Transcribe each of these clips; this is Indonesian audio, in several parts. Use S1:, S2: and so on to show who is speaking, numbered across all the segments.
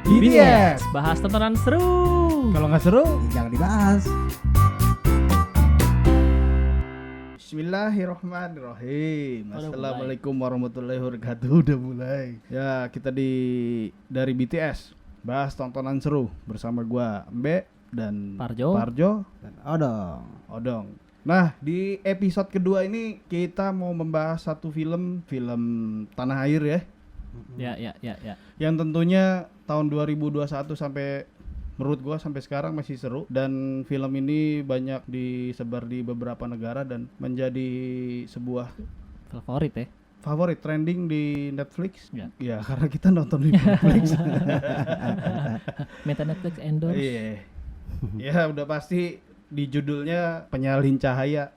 S1: BTS.
S2: Bahas tontonan seru.
S1: Kalau nggak seru,
S3: Jangan dibahas.
S1: Bismillahirrahmanirrahim.
S2: Udah
S1: Assalamualaikum warahmatullahi wabarakatuh. Udah mulai. Ya, kita dari BTS bahas tontonan seru bersama gua Mbe dan
S2: Parjo.
S3: Dan odong.
S1: Odong. Nah, di episode kedua ini kita mau membahas satu film tanah air ya.
S2: Ya.
S1: Yang tentunya tahun 2021 sampai menurut gua sampai sekarang masih seru, dan film ini banyak disebar di beberapa negara dan menjadi sebuah
S2: Favorit
S1: trending di Netflix.
S2: Ya.
S1: Ya, karena kita nonton di Netflix.
S2: Meta Netflix endorse.
S1: Iya. Ya, udah pasti di judulnya Penyalin Cahaya.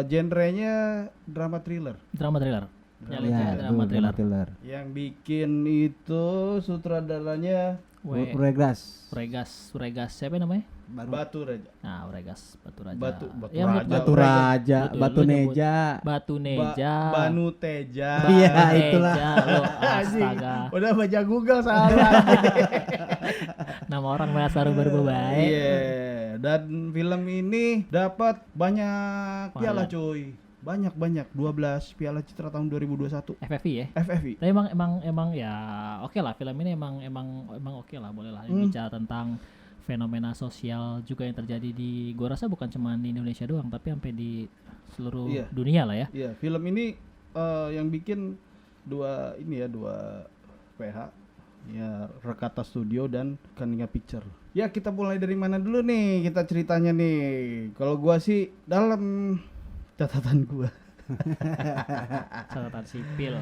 S1: Genrenya drama thriller.
S2: Drama thriller.
S3: Ya,
S2: Drama thriller.
S1: Yang bikin itu sutradaranya
S3: Uregas.
S2: Uregas siapa namanya?
S1: Batu Raja.
S2: Nah, Uregas Batu Raja.
S1: Batu
S2: Ya, menurut
S1: Raja.
S3: Batu Raja,
S2: Betul,
S3: Batu
S2: lu nyebut.
S3: Neja.
S2: Batu Neja.
S1: Banu Teja.
S3: Iya,
S2: Batu
S3: itulah.
S2: Neja, lo,
S1: Anjing,
S2: astaga.
S1: udah baca Google salah.
S2: Nama orang merasa rubah-rubah baik.
S1: Iya, dan film ini dapat banyak piala cuy. Banyak 12 piala citra tahun 2021
S2: FFI ya.
S1: FFI.
S2: Tapi emang ya oke lah, film ini emang oke lah, boleh lah bicara tentang fenomena sosial juga yang terjadi di, gua rasa bukan cuma di Indonesia doang, tapi sampai di seluruh
S1: Iya.
S2: dunia lah ya.
S1: Iya, film ini yang bikin dua PH ya, Rekata Studio dan Kaninga Picture. Ya, kita mulai dari mana dulu nih kita ceritanya nih. Kalau gua sih dalam catatan gua
S2: Catatan sipil.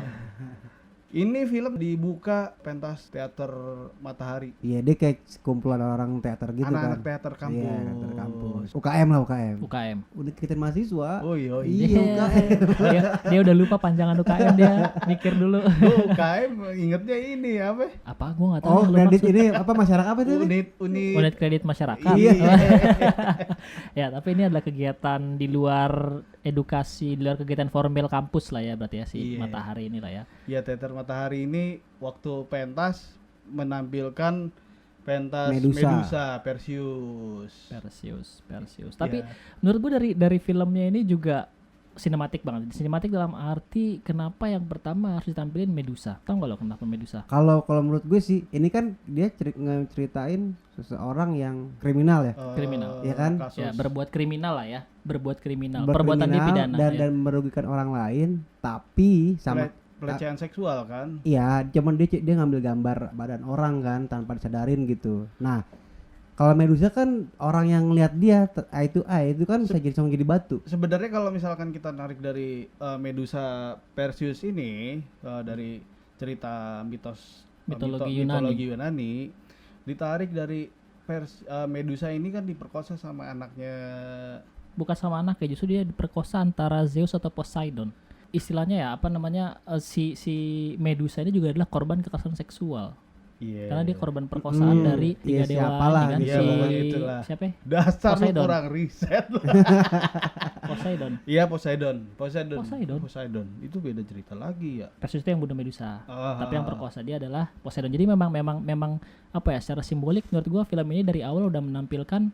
S1: ini film dibuka pentas teater Matahari.
S3: Iya, dia kayak kumpulan orang teater gitu
S1: Anak-anak
S3: kan.
S1: teater kampus.
S3: Iya, teater kampus. UKM lah, UKM.
S2: UKM.
S3: Udah kita mahasiswa.
S1: Oh iya.
S3: Iya, UKM.
S2: dia udah lupa panjangan UKM, dia mikir dulu.
S1: Lu UKM ingetnya ini apa?
S2: Apa gua enggak tahu.
S3: Oh,
S2: lupa
S3: kredit
S2: maksud.
S3: ini apa masyarakat apa itu?
S2: Unit kredit masyarakat.
S1: Iya.
S2: Ya, tapi ini adalah kegiatan di luar edukasi, di luar kegiatan formal kampus lah ya, berarti ya si
S1: Iya.
S2: Matahari ini lah ya.
S1: Ya, teater Matahari ini waktu pentas menampilkan pentas
S3: Medusa.
S1: Perseus.
S2: Tapi
S1: Iya.
S2: menurut gua dari filmnya ini juga sinematik banget. Sinematik dalam arti kenapa yang pertama harus ditampilin Medusa. Tahu nggak lo kenapa Medusa?
S3: Kalau menurut gue sih, ini kan dia ngeceritain seseorang yang kriminal ya.
S2: Kriminal.
S3: Iya kan?
S1: Kasus.
S2: Ya, berbuat kriminal lah ya. Berbuat kriminal.
S3: Berkriminal
S2: Perbuatan dipidana
S3: dan,
S2: ya.
S3: dan merugikan orang lain, tapi sama
S1: pelecehan seksual kan.
S3: iya, cuman dia ngambil gambar badan orang kan tanpa disadarin gitu. Nah, kalau Medusa kan orang yang lihat dia itu kan bisa jadi batu.
S1: Sebenarnya kalau misalkan kita narik dari Medusa Perseus ini dari cerita
S2: Mitologi
S1: Yunani, ditarik dari Medusa ini kan diperkosa sama anaknya.
S2: Bukan sama anak ya, justru dia diperkosa antara Zeus atau Poseidon. Istilahnya ya apa namanya, si Medusa ini juga adalah korban kekerasan seksual.
S1: Iya.
S2: Karena dia korban perkosaan dari tiga dewa
S3: siapalah
S2: ini kan.
S1: gitu. Iya, pokoknya itulah.
S2: Siapa ya?
S1: Dasar lu
S2: Poseidon.
S1: kurang riset.
S2: Poseidon.
S1: Iya, Poseidon. Itu beda cerita lagi ya.
S2: Perseus itu yang bunuh Medusa.
S1: Ah.
S2: Tapi yang perkosa dia adalah Poseidon. Jadi memang apa ya, secara simbolik menurut gua film ini dari awal udah menampilkan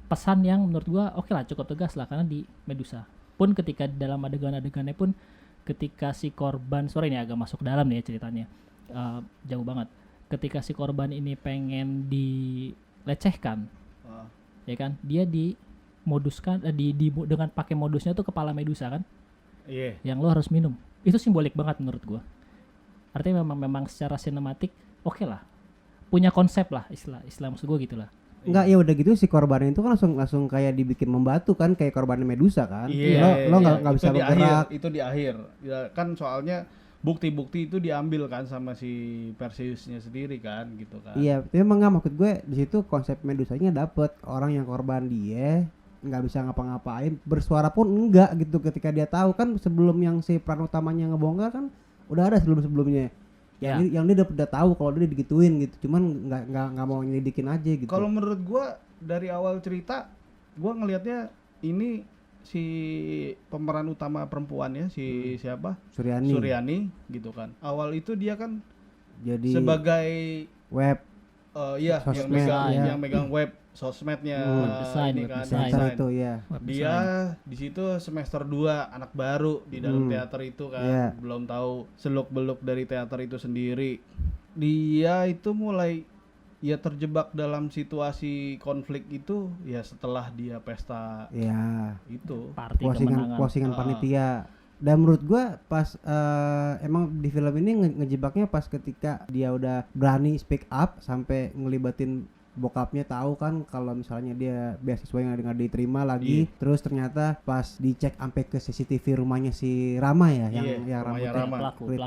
S2: pesan yang menurut gua oke lah, cukup tegas lah, karena di Medusa pun ketika dalam adegan-adegannya pun ketika si korban, sorry ini agak masuk dalam nih ya ceritanya, jauh banget, ketika si korban ini pengen dilecehkan, ya kan, dia dimoduskan dengan pakai modusnya tuh kepala Medusa kan, yang lo harus minum. Itu simbolik banget menurut gua. Artinya memang secara sinematik oke lah, punya konsep lah, istilah maksud gua gitulah.
S3: Enggak, ya udah gitu si korban itu kan langsung kayak dibikin membatu kan, kayak korban Medusa kan.
S1: Iya,
S3: Lo nggak bisa bergerak.
S1: Itu di akhir. Ya, kan soalnya bukti-bukti itu diambil kan sama si Perseusnya sendiri kan, gitu kan.
S3: Iya, tapi emang nggak, maksud gue di situ konsep Medusanya dapet, orang yang korban dia nggak bisa ngapa-ngapain, bersuara pun enggak gitu ketika dia tahu kan, sebelum yang si peran utamanya ngebongkar kan udah ada sebelumnya.
S2: Ya.
S3: Yang dia udah tahu kalau dia digituin gitu, cuman nggak mau nyelidikin aja gitu.
S1: Kalau menurut gua dari awal cerita gua ngelihatnya ini si pemeran utama perempuan ya, si siapa?
S3: Suryani
S1: Suryani gitu kan. Awal itu dia kan
S3: Jadi
S1: sebagai
S3: web
S1: iya
S3: Sosmed, ya.
S1: yang megang web sosmednya
S2: Desain,
S1: ini
S2: web
S1: kan
S2: design.
S3: center
S1: desain.
S3: itu ya.
S2: Web
S1: Dia
S2: design.
S1: di situ semester 2 anak baru di dalam teater itu kan,
S3: Iya.
S1: belum tahu seluk-beluk dari teater itu sendiri. Dia itu mulai ya terjebak dalam situasi konflik itu ya setelah dia pesta
S3: Ya,
S1: itu.
S2: Party
S3: closingan
S2: kemenangan.
S3: panitia. Dan menurut gua pas emang di film ini ngejebaknya pas ketika dia udah berani speak up sampai ngelibatin bokapnya, tahu kan kalau misalnya dia beasiswa yang nggak diterima lagi. Terus ternyata pas dicek sampai ke CCTV rumahnya si Rama ya, yang
S1: Iya, rumahnya
S3: rambutnya
S1: Rama.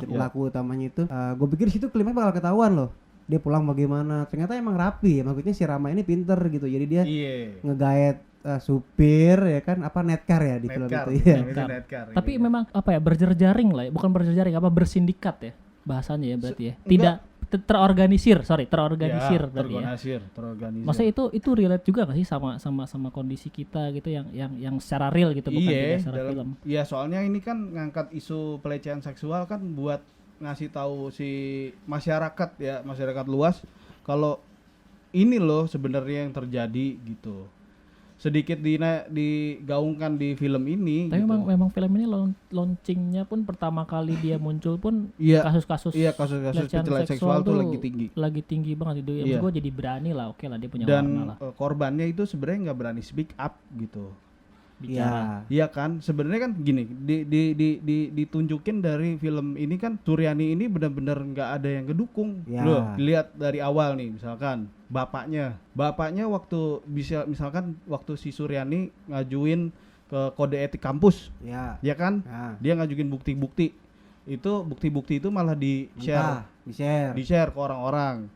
S3: pelaku utamanya itu, gue pikir di situ klimaksnya bakal ketahuan loh, dia pulang bagaimana. Ternyata emang rapi ya, maksudnya si Rama ini pinter gitu, jadi dia
S1: Iya.
S3: ngegaet supir ya kan, apa netcar ya di film
S1: Netcar,
S3: itu ya.
S1: namanya Netcar.
S2: Tapi
S1: Iya.
S2: memang apa ya, berjejaring lah ya, bukan berjejaring, apa bersindikat ya bahasanya ya berarti ya.
S1: enggak.
S2: Tidak terorganisir
S1: Ya,
S2: berarti ya.
S1: terorganisir.
S2: Maksudnya itu relate juga gak sih sama kondisi kita gitu yang secara real gitu, bukan
S1: Iya,
S2: tidak secara film.
S1: dalam ya soalnya ini kan ngangkat isu pelecehan seksual kan buat ngasih tahu si masyarakat ya, masyarakat luas kalau ini loh sebenarnya yang terjadi gitu. Sedikit digaungkan di film ini
S2: Tapi
S1: gitu.
S2: memang film ini launchingnya pun pertama kali dia muncul pun
S1: Iya.
S2: kasus-kasus
S1: Iya, kasus-kasus pelecehan seksual tuh lagi tinggi
S2: banget itu ya.
S1: Iya.
S2: Gue jadi berani lah, oke lah dia punya warna
S1: dan
S2: lah
S1: korbannya itu sebenarnya nggak berani speak up gitu.
S2: bicara.
S1: Iya kan, sebenarnya kan gini, ditunjukin dari film ini kan Suryani ini benar-benar nggak ada yang ngedukung.
S3: Ya.
S1: Loh, dilihat dari awal nih, misalkan bapaknya waktu misalkan waktu si Suryani ngajuin ke kode etik kampus,
S3: Ya.
S1: ya kan,
S3: Nah,
S1: dia ngajuin bukti-bukti, itu bukti-bukti itu malah di
S3: mentah,
S1: share ke orang-orang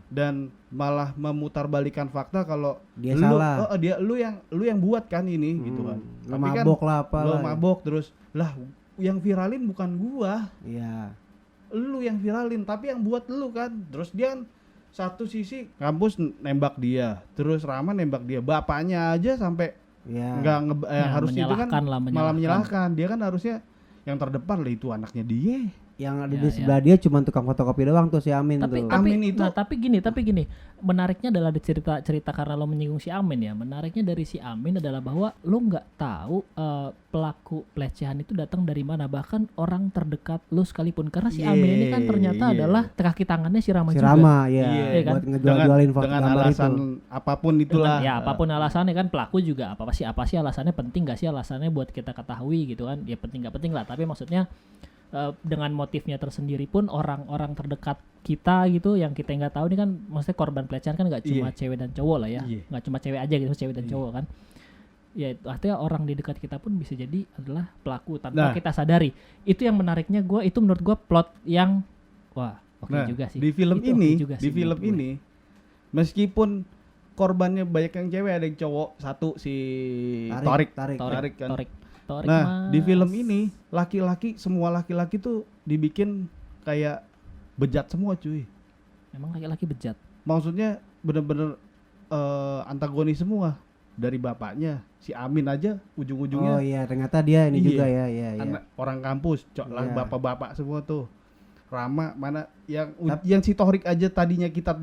S1: dan malah memutarbalikan fakta kalau
S3: Dia
S1: lu,
S3: salah.
S1: lu yang buat kan ini gitu kan.
S3: Lo
S1: Tapi kan
S3: mabok lah apa
S1: lu
S3: lah.
S1: mabok terus lah yang viralin bukan gua,
S3: Iya.
S1: lu yang viralin tapi yang buat lu kan. Terus dia kan satu sisi kampus nembak dia, terus Rama nembak dia, bapaknya aja sampai
S3: Iya.
S1: nggak
S2: Ya,
S1: harusnya itu kan
S2: menyalahkan lah,
S1: malah menyalahkan. Dia kan harusnya yang terdepan lah, itu anaknya dia.
S3: Yang ada
S2: Ya,
S3: di sebelah dia cuma tukang fotokopi doang tuh si Amin
S2: Tapi
S3: tuh.
S1: Amin itu-
S2: nah, tapi gini, menariknya adalah ada cerita karena lo menyinggung si Amin ya. Menariknya dari si Amin adalah bahwa lo nggak tahu pelaku pelecehan itu datang dari mana, bahkan orang terdekat lo sekalipun, karena si Amin ini kan ternyata adalah kaki tangannya si Rama
S3: Si
S2: juga.
S3: Rama ya,
S2: Iya kan?
S3: buat ngejual-jualin foto
S1: dengan
S3: gambar
S1: alasan
S3: itu.
S1: apapun itulah.
S2: Ya apapun alasannya kan, pelaku juga apa sih alasannya, penting gak sih alasannya buat kita ketahui gitu kan, ya penting gak penting lah, tapi maksudnya dengan motifnya tersendiri pun orang-orang terdekat kita gitu yang kita nggak tahu ini kan, maksudnya korban pelecehan kan nggak cuma
S1: Iya.
S2: cewek dan cowok lah ya,
S1: Iya.
S2: nggak cuma cewek aja gitu, cewek dan
S1: Iya.
S2: cowok kan, ya itu artinya orang di dekat kita pun bisa jadi adalah pelaku tanpa
S1: Nah.
S2: kita sadari. Itu yang menariknya itu menurut gue plot yang wah oke
S1: Nah,
S2: juga sih
S1: di film
S2: Itu oke
S1: ini,
S2: juga
S1: di
S2: sih
S1: film
S2: menurut gue.
S1: ini meskipun korbannya banyak yang cewek, ada yang cowok, satu si Torik.
S3: Tarik.
S1: Tarik kan.
S2: Torik,
S1: Nah, di
S2: Mas.
S1: film ini semua laki-laki tuh dibikin kayak bejat semua cuy.
S2: emang laki-laki bejat.
S1: Maksudnya bener-bener antagonis semua. Dari bapaknya, si Amin aja ujung-ujungnya
S3: Oh iya, ternyata dia ini
S1: Iya.
S3: juga ya, iya.
S1: anak orang kampus, lah
S3: Iya.
S1: bapak-bapak semua tuh. Rama mana
S3: Tap-
S1: yang si Torik aja tadinya kita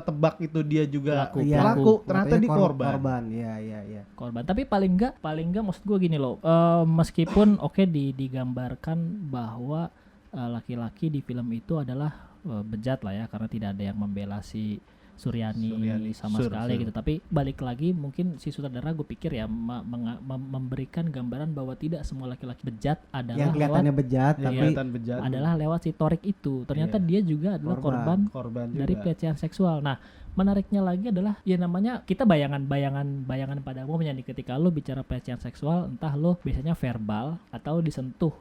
S1: tebak itu dia juga
S2: Pelaku.
S3: Iya.
S1: pelaku, ternyata
S3: Katanya
S1: di korban.
S3: Korban, iya, iya.
S2: Korban, tapi paling enggak maksud gue gini loh, meskipun oke digambarkan bahwa laki-laki di film itu adalah bejat lah ya, karena tidak ada yang membela si Suryani sama sekali gitu, tapi balik lagi mungkin si sutradara gue pikir ya memberikan gambaran bahwa tidak semua laki-laki bejat adalah
S3: Yang kelihatannya bejat,
S1: Yang
S3: tapi
S1: kelihatan bejat.
S2: adalah lewat si Torik itu, ternyata
S1: Iya.
S2: dia juga adalah
S3: Korban.
S2: korban
S1: Korban
S2: dari
S1: juga.
S2: pelecehan seksual. Nah, menariknya lagi adalah ya namanya kita bayangan pada umumnya nih, ketika lo bicara pelecehan seksual, entah lo biasanya verbal atau disentuh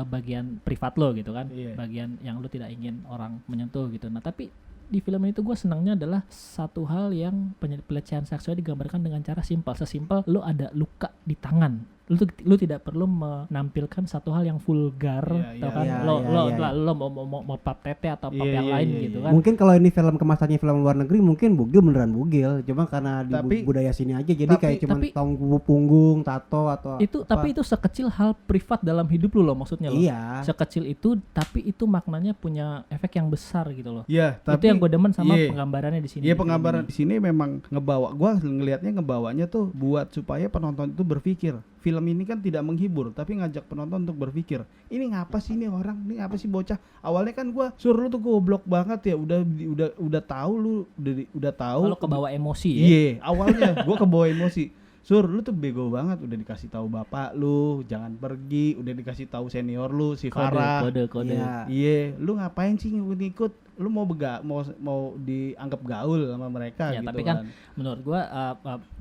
S2: bagian privat lo gitu kan,
S1: Iya.
S2: bagian yang lo tidak ingin orang menyentuh gitu. Nah, tapi di film itu gue senangnya adalah satu hal yang pelecehan seksual digambarkan dengan cara sesimpel lo ada luka di tangan lu tidak perlu menampilkan satu hal yang vulgar,
S1: Iya,
S2: tau
S1: iya,
S2: kan?
S3: iya,
S2: Lo
S3: iya.
S2: lo mau pap tete atau pap
S1: Iya,
S2: yang
S1: iya,
S2: lain
S1: iya,
S2: gitu
S1: iya.
S2: kan?
S3: Mungkin kalau ini film kemasannya film luar negeri mungkin bugil beneran bugil. Cuma karena di
S1: Tapi-
S3: budaya sini aja jadi
S1: tapi-
S3: kayak cuman
S2: tapi-
S3: tong punggung, tato atau
S2: Itu
S3: apa.
S2: tapi itu sekecil hal privat dalam hidup lu loh maksudnya loh.
S3: Iya.
S2: Sekecil itu tapi itu maknanya punya efek yang besar gitu loh.
S1: Iya,
S2: Itu yang gue demen sama
S1: iya.
S2: penggambarannya di sini.
S1: Iya,
S2: di film
S1: penggambaran
S2: ini.
S1: di sini memang ngebawa, gua ngelihatnya ngebawanya tuh buat supaya penonton itu berpikir. Film ini kan tidak menghibur tapi ngajak penonton untuk berpikir. Ini ngapa sih ini orang? Ini apa sih bocah? Awalnya kan gua suruh lu tuh goblok banget ya. Udah tahu lu udah tahu.
S2: Kalau kebawa emosi ya.
S1: Iya, awalnya gua kebawa emosi. Sur, lu tuh bego banget, udah dikasih tahu bapak lu jangan pergi, udah dikasih tahu senior lu si Farah.
S2: Kode.
S3: Iya.
S1: Iya, lu ngapain sih ngikut-ngikut? Lu mau mau dianggap gaul sama mereka
S2: Ya,
S1: gitu
S2: tapi kan menurut gua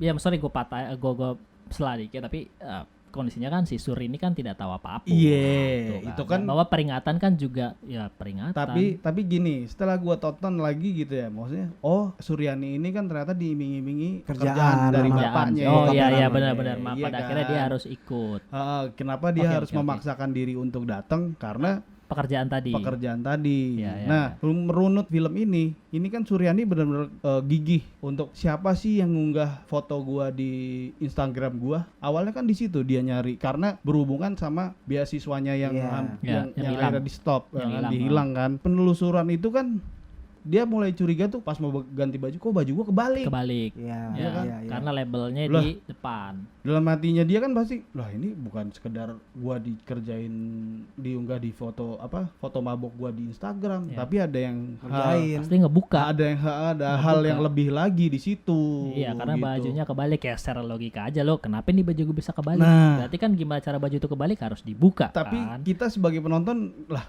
S2: ya sorry gua gua salah dikit tapi kondisinya kan si Sur ini kan tidak tahu apa-apa.
S1: Iya,
S2: Tuh
S1: itu kan.
S2: bahwa peringatan kan juga ya peringatan.
S1: Tapi gini, setelah gua tonton lagi gitu ya, maksudnya, oh Suryani ini kan ternyata diiming-imingi
S3: Kerjaan
S1: pekerjaan dari
S3: sama-
S1: bapaknya.
S2: Oh
S3: bokap
S2: iya
S3: namanya.
S2: benar-benar.
S1: Iya
S2: Pada akhirnya dia
S1: kan?
S2: harus ikut
S1: Kenapa dia
S2: Oke,
S1: harus
S2: oke, oke.
S1: memaksakan diri untuk datang? Karena
S2: pekerjaan tadi.
S1: pekerjaan tadi.
S2: Iya, iya,
S1: Nah, merunut film ini kan Suryani benar-benar gigih untuk siapa sih yang ngunggah foto gua di Instagram gua. Awalnya kan di situ dia nyari karena berhubungan sama beasiswanya yang
S3: Iya.
S2: Yang hilang.
S1: akhirnya di stop,
S2: Yang
S1: yang
S2: hilang,
S1: dihilang kan. Penelusuran itu kan dia mulai curiga tuh pas mau ganti baju, kok baju gua kebalik.
S2: Kebalik.
S3: Iya,
S2: Ya,
S1: kan?
S3: iya, iya.
S2: karena labelnya
S1: Lah.
S2: di depan.
S1: Dalam hatinya dia kan pasti, lah ini bukan sekedar gua dikerjain diunggah di foto mabok gua di Instagram,
S2: Ya.
S1: tapi ada yang
S3: Ngerjain.
S2: Pasti ngebuka.
S1: ada hal yang lebih lagi di situ.
S2: Iya, karena
S1: gitu.
S2: bajunya kebalik ya secara logika aja lo. Kenapa nih baju gue bisa kebalik?
S1: Nah.
S2: Berarti kan gimana cara baju itu kebalik harus dibuka.
S1: Tapi
S2: kan?
S1: kita sebagai penonton lah,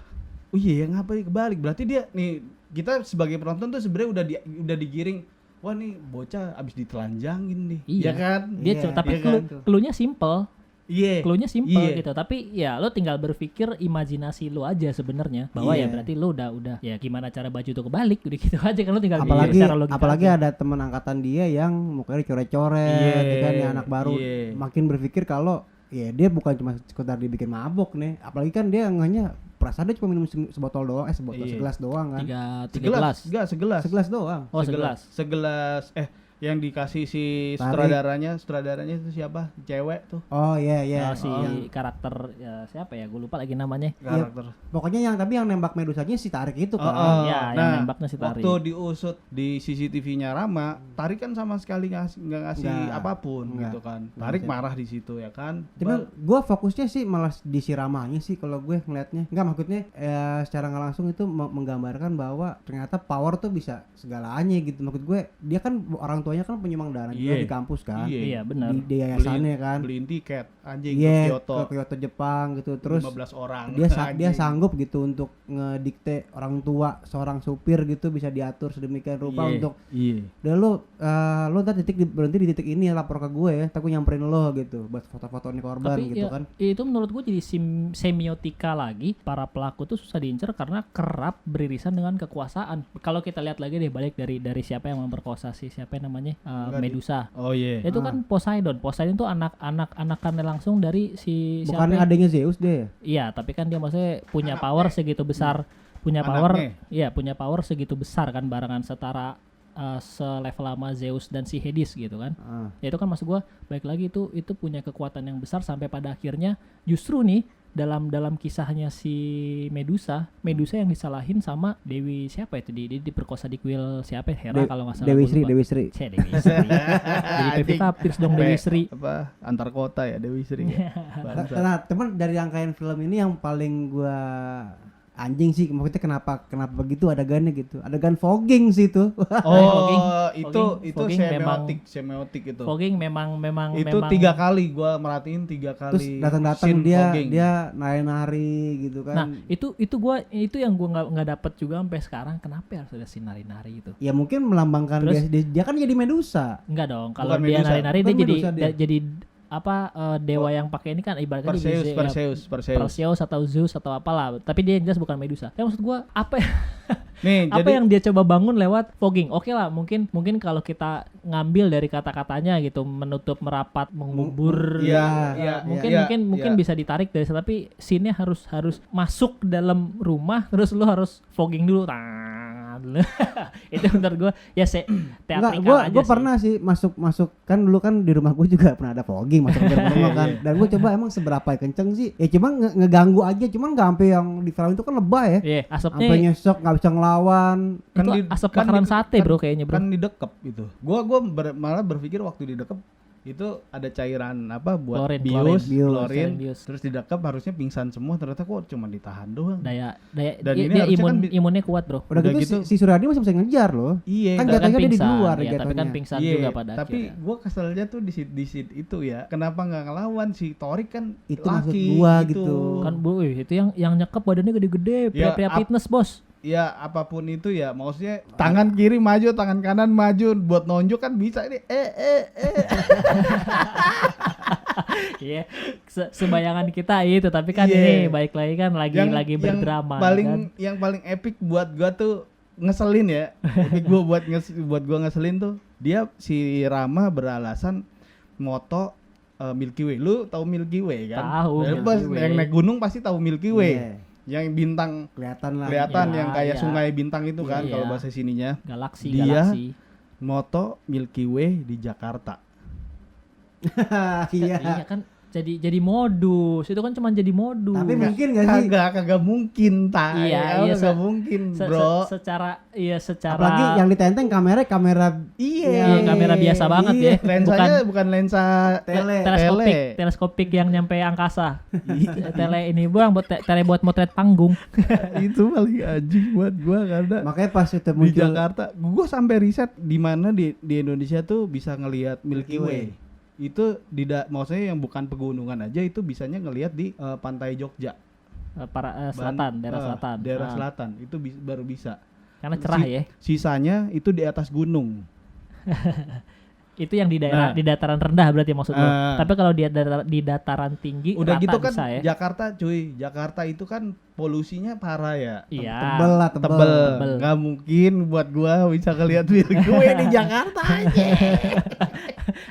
S1: oh iya yang ngapain kebalik? Berarti dia nih, kita sebagai penonton tuh sebenarnya udah digiring. Wah nih bocah abis ditelanjangin nih,
S2: Iya.
S1: ya kan?
S2: Dia
S3: Iya,
S2: tapi
S1: iya kan?
S2: clue-nya simple.
S1: Iya.
S2: Clue-nya simple
S1: Iya.
S2: gitu. Tapi ya lo tinggal berpikir imajinasi lo aja sebenarnya bahwa ya
S3: Iya.
S2: berarti lo udah ya gimana cara baju itu kebalik udah gitu aja kan lo tinggal
S3: apalagi
S2: pikir secara logika.
S3: apalagi
S2: aja.
S3: ada teman angkatan dia yang mukanya coret-coret
S1: Iya,
S3: ya kan ya anak baru
S1: iya.
S3: makin berpikir kalau ya dia bukan cuma sekedar dibikin mabok nih, apalagi kan dia hanya perasaan dia cuma minum sebotol doang,
S1: Iya.
S3: segelas doang kan,
S2: tiga gelas.
S1: Segelas.
S3: segelas doang.
S2: Oh, segelas.
S1: Segelas. Yang dikasih si
S3: Tarik.
S1: sutradaranya itu siapa? Cewek tuh.
S3: Oh iya iya.
S2: Si
S3: Yang-
S2: karakter ya, siapa ya? Gue lupa lagi namanya.
S1: Karakter.
S3: pokoknya yang tapi yang nembak medusanya si Tarik itu kan.
S2: Ya, yang nembaknya si Tarik.
S1: Waktu diusut di CCTV-nya Rama, Tarik kan sama sekali nggak ngasih
S3: Nggak.
S1: apapun
S3: Nggak.
S1: gitu kan.
S3: Nggak
S1: Tarik
S3: ngasih.
S1: marah di situ ya kan.
S3: Cuma gue fokusnya sih malah di si Ramanya sih kalau gue ngeliatnya. Enggak, maksudnya secara nggak langsung itu menggambarkan bahwa ternyata power tuh bisa segalanya gitu. Maksud gue dia kan orang tuanya kan penyumbang dana juga
S1: Iya.
S3: di kampus kan.
S2: Iya, benar.
S3: Di yayasannya kan.
S1: Beliin tiket anjing
S3: Iya,
S1: ke Kyoto.
S3: ke Kyoto Jepang gitu. Terus
S1: 15 orang.
S3: dia
S1: Anjing.
S3: sanggup gitu untuk ngedikte orang tua seorang supir gitu bisa diatur sedemikian rupa
S1: Iya,
S3: untuk
S1: iya.
S3: udah lo ntar berhenti di titik ini lapor ke gue ya, tapi nyamperin lo gitu buat foto-foto nih korban
S2: Tapi
S3: gitu
S2: ya,
S3: kan.
S2: itu menurut gue jadi semiotika lagi. Para pelaku tuh susah diincar karena kerap beririsan dengan kekuasaan. Kalau kita lihat lagi deh balik dari siapa yang memperkosa siapa yang namanya
S1: Enggak,
S2: Medusa.
S1: Oh iya.
S2: Itu kan Poseidon. Poseidon tuh anakannya langsung dari si
S3: Bukannya
S2: siapa?
S3: adanya Zeus deh.
S2: Iya, tapi kan dia maksudnya punya power segitu besar, punya power,
S1: Anaknya.
S2: iya punya power segitu besar kan barengan setara selevel sama Zeus dan si Hades gitu kan. Ya itu kan maksud gua baik lagi itu punya kekuatan yang besar sampai pada akhirnya justru nih dalam kisahnya si Medusa yang disalahin sama Dewi siapa itu dia diperkosa di kuil siapa ya? Hera kalau nggak salah.
S3: Dewi
S2: gua
S3: Sri,
S2: lupa.
S3: Dewi Sri.
S2: Cih, Dewi Sri. Jadi Pevita Pierce dong Dewi Sri.
S1: Apa antar kota ya Dewi Sri. Ya? Bangsa.
S3: Nah, teman dari rangkaian film ini yang paling gua anjing sih, maksudnya kenapa begitu adegannya gitu. Adegan fogging sih itu.
S1: Oh, itu
S2: Fogging
S1: semiotik itu.
S2: Fogging memang
S1: Itu 3 kali gua merhatiin 3 kali.
S3: Terus datang-datang
S1: scene fogging.
S3: dia nari-nari gitu
S2: Nah,
S3: kan.
S2: itu yang gua nggak dapet juga sampai sekarang. Kenapa harus ada si nari-nari itu?
S3: Ya mungkin melambangkan
S2: Terus-
S3: dia kan jadi Medusa.
S2: Enggak dong. Kalau
S1: Bukan
S2: dia
S1: Medusa.
S2: nari-nari dia
S3: Bukan
S2: jadi
S3: Medusa dia.
S2: jadi apa dewa yang pakai ini kan ibaratnya dia
S1: Perseus.
S2: Perseus atau Zeus atau apalah. Tapi dia yang jelas bukan Medusa. Tapi maksud gua apa ya?
S1: Nih,
S2: Apa
S1: jadi
S2: yang dia coba bangun lewat fogging? Oke lah, mungkin kalau kita ngambil dari kata-katanya gitu, menutup, merapat, mengubur,
S1: Iya,
S2: mungkin
S1: iya.
S2: bisa ditarik dari sana, tapi scene-nya harus masuk ke dalam rumah, terus lu harus fogging dulu. Itu menurut gua ya
S3: Enggak,
S2: teatrikal aja
S3: gue
S2: sih.
S3: pernah sih masuk kan dulu kan di rumah gue juga pernah ada fogging masuk ke rumah kan. Dan gue coba emang seberapa kenceng sih? Ya cuma ngeganggu aja, cuman nggak sampai yang di film itu kan lebay ya.
S2: Iya, asapnya
S3: Sampai nyesek nggak bisa ngelawan.
S2: itu asap bakaran sate bro kayaknya bro.
S1: Kan didekep gitu. Gua malah berpikir waktu didekep itu ada cairan apa buat
S2: Klorin.
S1: klorin,
S2: Bius.
S1: terus didekep harusnya pingsan semua, ternyata kok cuma ditahan doang.
S2: Daya
S1: Dan
S2: dia,
S1: ini
S2: dia
S1: harusnya
S2: imunnya kuat bro.
S3: Udah
S1: Udah
S3: gitu,
S1: gitu.
S3: si Suryadi masih bisa ngejar loh.
S1: Iya,
S3: Kan
S1: dan-
S3: jatuhnya dia di
S2: pingsan,
S3: luar
S2: ya, tapi kan
S3: jatuhnya.
S2: pingsan
S1: Iya,
S2: juga pada
S1: tapi
S2: akhirnya.
S1: gua keselnya tuh di sit itu ya. Kenapa nggak ngelawan si Torik kan
S3: Itu maksud
S1: laki
S3: gua gitu.
S2: Kan bu, itu yang nyekep badannya gede-gede,
S1: Ya,
S2: pria-pria fitness bos.
S1: Ya apapun itu ya, maksudnya tangan kiri maju, tangan kanan maju, buat nonjok kan bisa ini.
S2: Iya, sebayangan kita itu, tapi kan
S1: Iya.
S2: ini baik lagi kan lagi berdrama.
S1: Yang paling epic buat gua tuh ngeselin ya. Epic gua buat gua ngeselin tuh. Dia si Rama beralasan moto Milky Way. Lu tahu Milky Way kan?
S2: Tahu,
S1: Pas
S2: Milky Way.
S1: yang naik gunung pasti tahu Milky Way.
S3: Iya.
S1: Yang bintang
S3: Kelihatan lah.
S1: kelihatan
S2: Ya,
S1: yang kayak
S2: ya.
S1: sungai bintang itu kan
S2: Iya.
S1: kalau bahasa sininya.
S2: Galaksi.
S1: Moto Milky Way di Jakarta.
S3: Iya.
S2: Iya kan jadi modus. Itu kan cuma jadi modus.
S3: Tapi mungkin gak sih?
S1: Kagak mungkin, tai.
S2: Iya,
S1: Kagak mungkin, Bro.
S2: secara
S3: Apalagi yang ditenteng kamera
S1: Iya,
S2: kamera biasa banget ya.
S1: Lensanya bukan lensa
S2: teleskopik yang nyampe angkasa. Tele ini buang buat tele buat motret panggung.
S1: Itu paling anjing buat gua karena
S3: Makanya pas itu
S1: di
S3: muncul
S1: Jakarta gua sampai riset di mana di Indonesia tuh bisa ngelihat Milky Way. Itu maksudnya yang bukan pegunungan aja itu bisanya ngelihat di pantai Jogja.
S2: Daerah selatan.
S1: Daerah
S2: Ah.
S1: selatan itu baru bisa.
S2: Karena cerah ya.
S1: Sisanya itu di atas gunung.
S2: Itu yang di daerah
S1: Nah.
S2: di dataran rendah berarti maksud lo.
S1: Ah.
S2: Tapi kalau di dataran tinggi
S1: Udah
S2: rata
S1: gitu kan
S2: bisa ya.
S1: Jakarta cuy, Jakarta itu kan polusinya parah ya.
S2: Iya.
S3: tebel lah tebel.
S2: Tebel.
S1: Nggak mungkin buat gua bisa ngeliat Milky Way di Jakarta aja.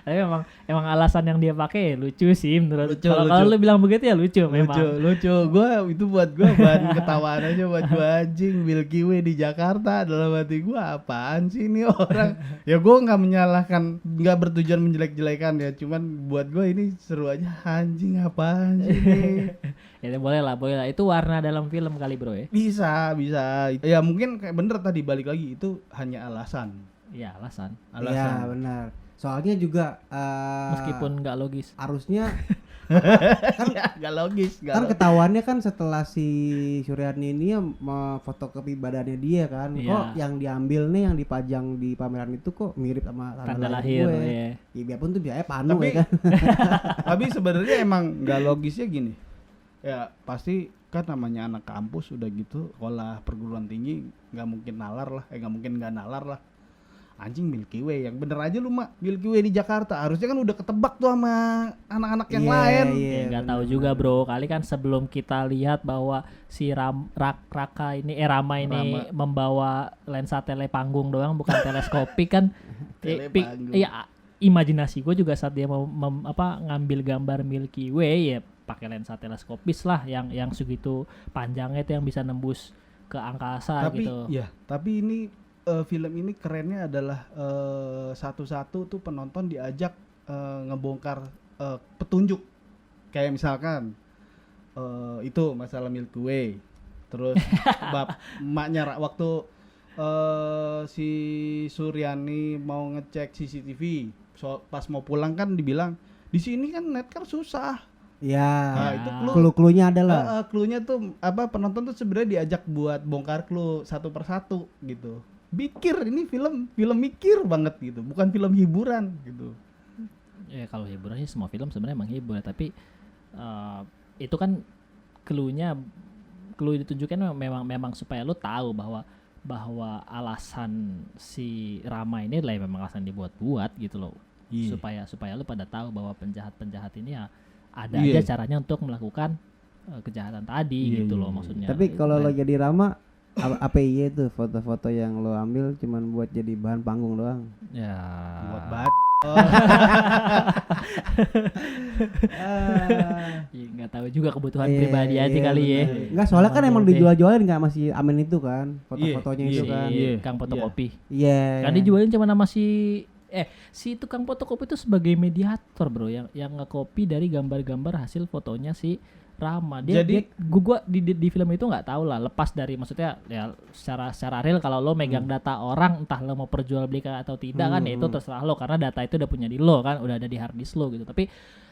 S2: Tapi emang alasan yang dia pakai lucu sih menurut.
S1: Lucu,
S2: Kalau lu bilang begitu ya lucu memang.
S1: Lucu. Gua itu buat gua bahan ketawaan aja buat gua anjing Milky Way di Jakarta dalam hati gua apaan sih ini orang. Ya gua nggak menyalahkan, nggak bertujuan menjelek-jelekan ya, cuman buat gua ini seru aja anjing apaan sih ini.
S2: Ya boleh lah. Itu warna dalam film kali bro ya.
S1: Bisa. Ya mungkin kayak bener tadi balik lagi itu hanya alasan.
S2: Iya alasan.
S3: Iya benar. Soalnya juga
S2: Meskipun nggak logis.
S3: harusnya
S1: Gak logis.
S3: kan ketahuannya kan setelah si Suryani ini yang fotokopi badannya dia kan,
S2: Iya.
S3: kok yang diambil nih yang dipajang di pameran itu kok mirip sama
S2: Tanda lahir.
S3: gue.
S2: Ya.
S3: Ya biarpun tuh biasanya panu
S1: Tapi-
S3: ya kan.
S1: Tapi sebenarnya emang nggak logisnya gini. Ya pasti kan namanya anak kampus udah gitu, sekolah perguruan tinggi nggak mungkin nalar lah, nggak mungkin nggak nalar lah. Anjing Milky Way yang bener aja lu mak Milky Way di Jakarta harusnya kan udah ketebak tuh sama anak-anak yang
S3: Iya,
S1: lain.
S3: iya,
S2: Ya nggak tahu
S3: benar.
S2: juga bro. Kali kan sebelum kita lihat bahwa si Rama ini membawa lensa telepanggung doang bukan teleskopik kan.
S1: Telepanggung.
S2: Iya imajinasi gue juga saat dia mau ngambil gambar Milky Way ya pakai lensa teleskopis lah yang segitu panjangnya itu yang bisa nembus ke angkasa
S1: Tapi
S2: gitu.
S1: ya, tapi ini film ini kerennya adalah satu-satu tuh penonton diajak ngebongkar petunjuk. Kayak misalkan itu masalah Milky Way. Terus emaknya waktu si Suryani mau ngecek CCTV, pas mau pulang kan dibilang di sini kan netcar susah.
S3: Iya.
S1: Nah, itu
S3: Clue-cluenya adalah
S1: Cluenya tuh penonton tuh sebenarnya diajak buat bongkar clue satu persatu gitu. Mikir ini film mikir banget gitu, bukan film hiburan gitu.
S2: Ya kalau hiburan sih semua film sebenarnya emang hibur ya, tapi itu kan clue ditunjukkan memang supaya lu tahu bahwa alasan si Rama ini lah memang alasan dibuat-buat gitu loh.
S1: Iya.
S2: Supaya lu pada tahu bahwa penjahat ini ya ada
S1: Iya.
S2: aja caranya untuk melakukan kejahatan tadi
S1: Iya,
S2: gitu
S1: iya,
S2: loh
S1: iya.
S2: maksudnya.
S3: tapi kalau lo jadi Rama API itu foto-foto yang lo ambil cuman buat jadi bahan panggung doang.
S2: Ya.
S1: Buat bat.
S2: Ya, nggak tahu juga kebutuhan pribadi aja kali ya.
S3: Enggak, soalnya kan emang
S2: Gede.
S3: dijual-jualin nggak masih Amin itu kan, foto-fotonya
S1: Iya,
S3: itu
S2: Si
S3: kan.
S1: Iya.
S2: Kang fotokopi.
S3: Iya.
S2: Kan dijualin cuma nama si tukang fotokopi itu sebagai mediator bro yang nge-copy dari gambar-gambar hasil fotonya si Rama.
S1: Jadi-
S2: Gua di film itu nggak tahu lah, lepas dari maksudnya ya secara real kalau lo megang data orang entah lo mau perjualbelikan atau tidak kan ya itu terserah lo karena data itu udah punya di lo kan, udah ada di hard disk lo gitu. Tapi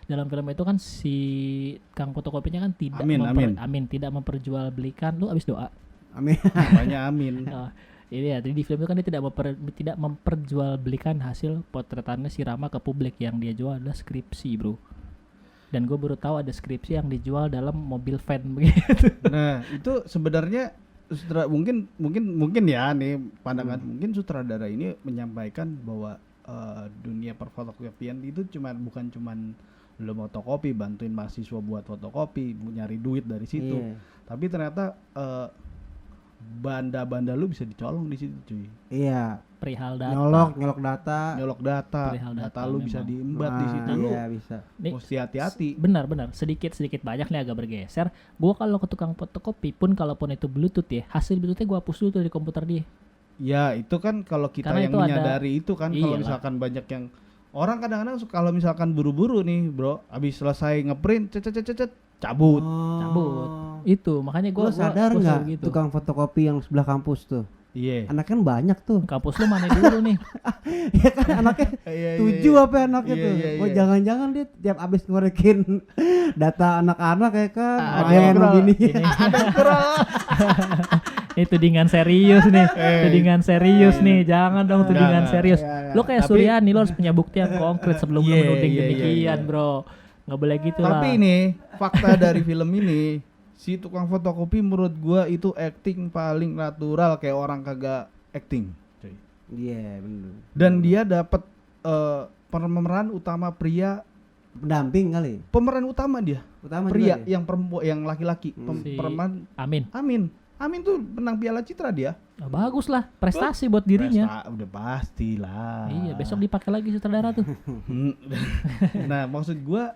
S2: dalam film itu kan si Kang fotokopinya kan tidak
S1: Amin.
S2: tidak memperjualbelikan. Lo abis doa.
S3: Amin.
S1: Namanya Amin.
S2: Oh, ini ya, jadi di film itu kan dia tidak memperjualbelikan hasil potretannya si Rama ke publik, yang dia jual adalah skripsi bro. Dan gue baru tahu ada skripsi yang dijual dalam mobil van begitu.
S1: Nah, itu sebenarnya mungkin ya nih pandangan mungkin sutradara ini menyampaikan bahwa dunia perfotokopian itu bukan cuman lo fotokopi, bantuin mahasiswa buat fotokopi, nyari duit dari situ.
S3: Iya.
S1: Tapi ternyata banda-banda lu bisa dicolong di situ, cuy.
S3: Iya.
S2: Perihal data.
S3: Nyolok data.
S1: Nyolok data,
S2: Perihal
S1: data
S2: data
S1: lu
S2: memang.
S1: bisa diembat di situ. Lu
S3: Iya, bisa.
S2: Nih,
S1: mesti hati-hati.
S2: benar sedikit banyak nih agak bergeser. Gue kalau ke tukang fotokopi pun kalaupun itu Bluetooth ya, hasil Bluetoothnya gue hapus dulu tuh dari komputer dia.
S1: Ya, itu kan kalau kita
S2: Karena
S1: yang
S2: itu ada-
S1: menyadari itu kan kalau
S2: Iyalah.
S1: misalkan banyak yang orang kadang-kadang kalau misalkan buru-buru nih, Bro, habis selesai ngeprint cet cabut.
S2: Cabut. Itu makanya gue
S3: Lo sadar nggak
S2: gitu.
S3: tukang fotokopi yang sebelah kampus tuh?
S1: Iya.
S3: Anaknya kan banyak tuh.
S2: Kampus lu mana dulu nih?
S3: Ya kan anaknya
S1: Iya,
S3: 7 apa anaknya
S1: Iya,
S3: tuh.
S1: iya,
S3: Oh
S1: iya.
S3: jangan-jangan dia tiap abis ngorekin data anak-anak kayak kan
S1: Ada
S3: main
S1: scroll.
S3: begini.
S1: Ada scroll.
S2: Itu tudingan serius nih. Tudingan serius nih. Jangan dong tudingan
S1: Enggak,
S2: serius.
S3: enggak.
S2: Lo kayak
S1: Tapi-
S2: Suryani, lo harus punya bukti yang konkret sebelum lo
S1: Iya,
S2: menuding
S1: iya,
S2: demikian,
S1: iya.
S2: bro. Nggak boleh gitu lah.
S1: Tapi ini fakta dari film ini, si tukang fotokopi menurut gua itu acting paling natural kayak orang kagak acting, cuy.
S3: Iya bener.
S1: Dan dia dapat pemeran utama pria,
S3: Pendamping kali.
S1: pemeran utama dia.
S3: Utama
S1: Pria
S3: juga dia.
S1: yang perempuan, yang laki-laki,
S2: Si
S1: pemeran
S2: Amin.
S1: Amin tuh menang Piala Citra dia.
S2: Oh, bagus lah, prestasi buat dirinya.
S1: Udah pastilah.
S2: Iya, besok dipakai lagi sutradara tuh.
S1: Nah, maksud gua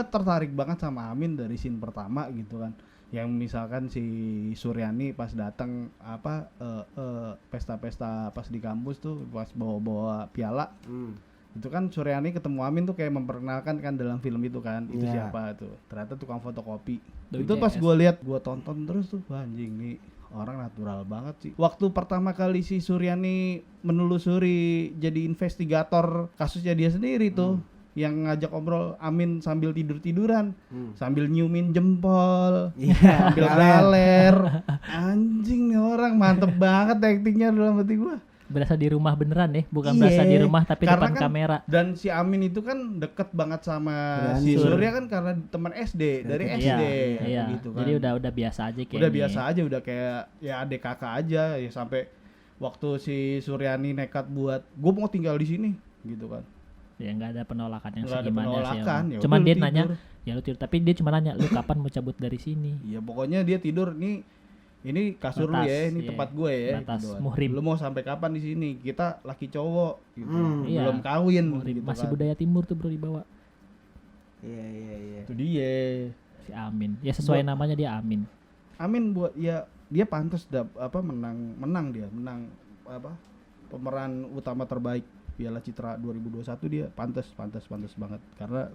S1: tertarik banget sama Amin dari scene pertama gitu kan. Yang misalkan si Suryani pas datang pesta-pesta pas di kampus tuh pas bawa-bawa piala. Itu kan Suryani ketemu Amin tuh kayak memperkenalkan kan dalam film itu kan. Itu
S3: Iya.
S1: siapa tuh? Ternyata tukang fotokopi.
S2: Doi
S1: Itu pas
S2: JS.
S1: gua lihat, gua tonton terus tuh, wah, anjing nih orang natural banget sih. Waktu pertama kali si Suryani menelusuri jadi investigator kasusnya dia sendiri tuh, yang ngajak obrol Amin sambil tidur-tiduran, sambil nyiumin jempol,
S3: Iya.
S1: sambil galer. Anjing nih orang mantep banget aktingnya dalam hati gua.
S2: Berasa di rumah beneran nih, bukan
S1: Iya,
S2: berasa di rumah tapi
S1: karena
S2: depan
S1: kan
S2: kamera.
S1: Dan si Amin itu kan deket banget sama
S3: Suryani.
S1: si Surya kan karena teman SD, dari SD
S2: Iya.
S1: gitu kan.
S2: Jadi udah biasa aja kayaknya.
S1: Udah biasa aja, udah kayak ya adik kakak aja ya, sampai waktu si Suryani nekat buat gue mau tinggal di sini gitu kan.
S2: Ya nggak ada penolakan yang
S1: Nggak ada
S2: segimana
S1: penolakan,
S2: sih.
S1: ya
S2: Cuman
S1: udah
S2: dia
S1: lu
S2: nanya,
S1: tidur.
S2: ya lu tidur. Tapi dia cuma nanya, lu kapan mau cabut dari sini?
S1: Iya pokoknya dia tidur nih, ini kasur lu
S2: Batas,
S1: ya, ini
S2: iya.
S1: tempat gue ya.
S2: Batas
S1: gitu kan.
S2: muhrim.
S1: Lu mau sampai kapan di sini? Kita laki cowok gitu.
S2: Iya.
S1: Belum kawin gitu
S2: Masih
S1: kan.
S2: budaya timur tuh bro dibawa.
S3: Iya.
S1: Itu dia.
S2: Si Amin. Ya sesuai namanya dia Amin.
S1: Amin buat ya dia pantas menang pemeran utama terbaik Piala Citra 2021 dia pantas banget karena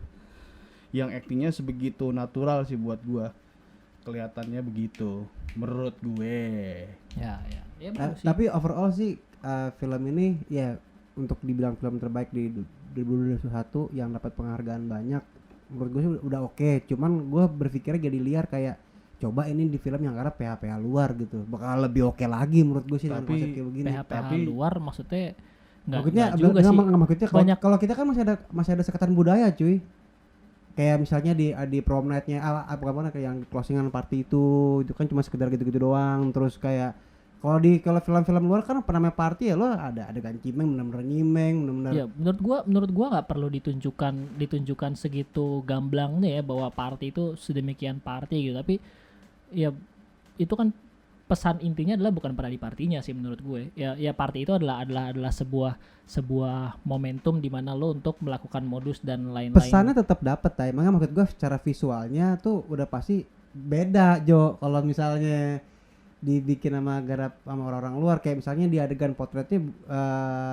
S1: yang aktingnya sebegitu natural sih buat gua, kelihatannya begitu menurut gue.
S2: Ya. Ya bagus sih.
S3: Tapi overall sih film ini ya untuk dibilang film terbaik di 2021 yang dapat penghargaan banyak, menurut gue sih udah oke. Cuman gue berpikirnya jadi liar kayak coba ini di film yang karena PH luar gitu bakal lebih oke lagi menurut gue sih dengan
S1: Tapi
S3: konsep kayak begini.
S2: PH luar maksudnya
S3: Maksudnya
S2: nggak juga sih.
S3: maksudnya
S2: Banyak-
S3: kalau kita kan masih ada sekatan budaya cuy. Kayak misalnya di prom night-nya apa kayak yang closingan party itu kan cuma sekedar gitu-gitu doang. Terus kayak kalau film-film luar kan penamanya party ya lo ada adegan cimeng benar-benar nyimeng benar-benar.
S2: Ya menurut gua nggak perlu ditunjukkan segitu gamblangnya ya bahwa party itu sedemikian party gitu. Tapi ya itu kan pesan intinya adalah bukan pada di partinya sih menurut gue. Ya party itu adalah sebuah momentum di mana lo untuk melakukan modus dan lain-lain.
S3: Pesannya tetap dapat, tay. Makanya maksud gua secara visualnya tuh udah pasti beda, Jo. Kalau misalnya dibikin sama orang-orang luar, kayak misalnya di adegan potretnya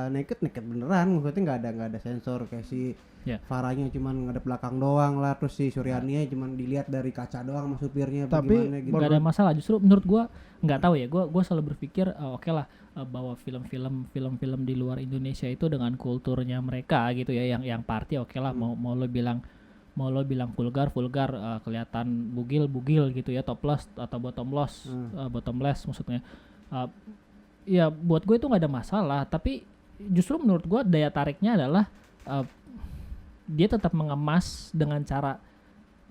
S3: naked beneran, maksudnya nggak ada sensor, kayak si Farahnya cuman ngadep belakang doang lah, terus si Suryani cuman dilihat dari kaca doang sama supirnya.
S1: Tapi
S3: gitu.
S2: Nggak ada masalah, justru menurut gua nggak tahu ya, gua selalu berpikir oke lah, bahwa film-film di luar Indonesia itu dengan kulturnya mereka gitu ya, yang party oke lah, mau lo bilang vulgar kelihatan bugil gitu ya, topless atau bottomless maksudnya, ya buat gue itu nggak ada masalah. Tapi justru menurut gue daya tariknya adalah dia tetap mengemas dengan cara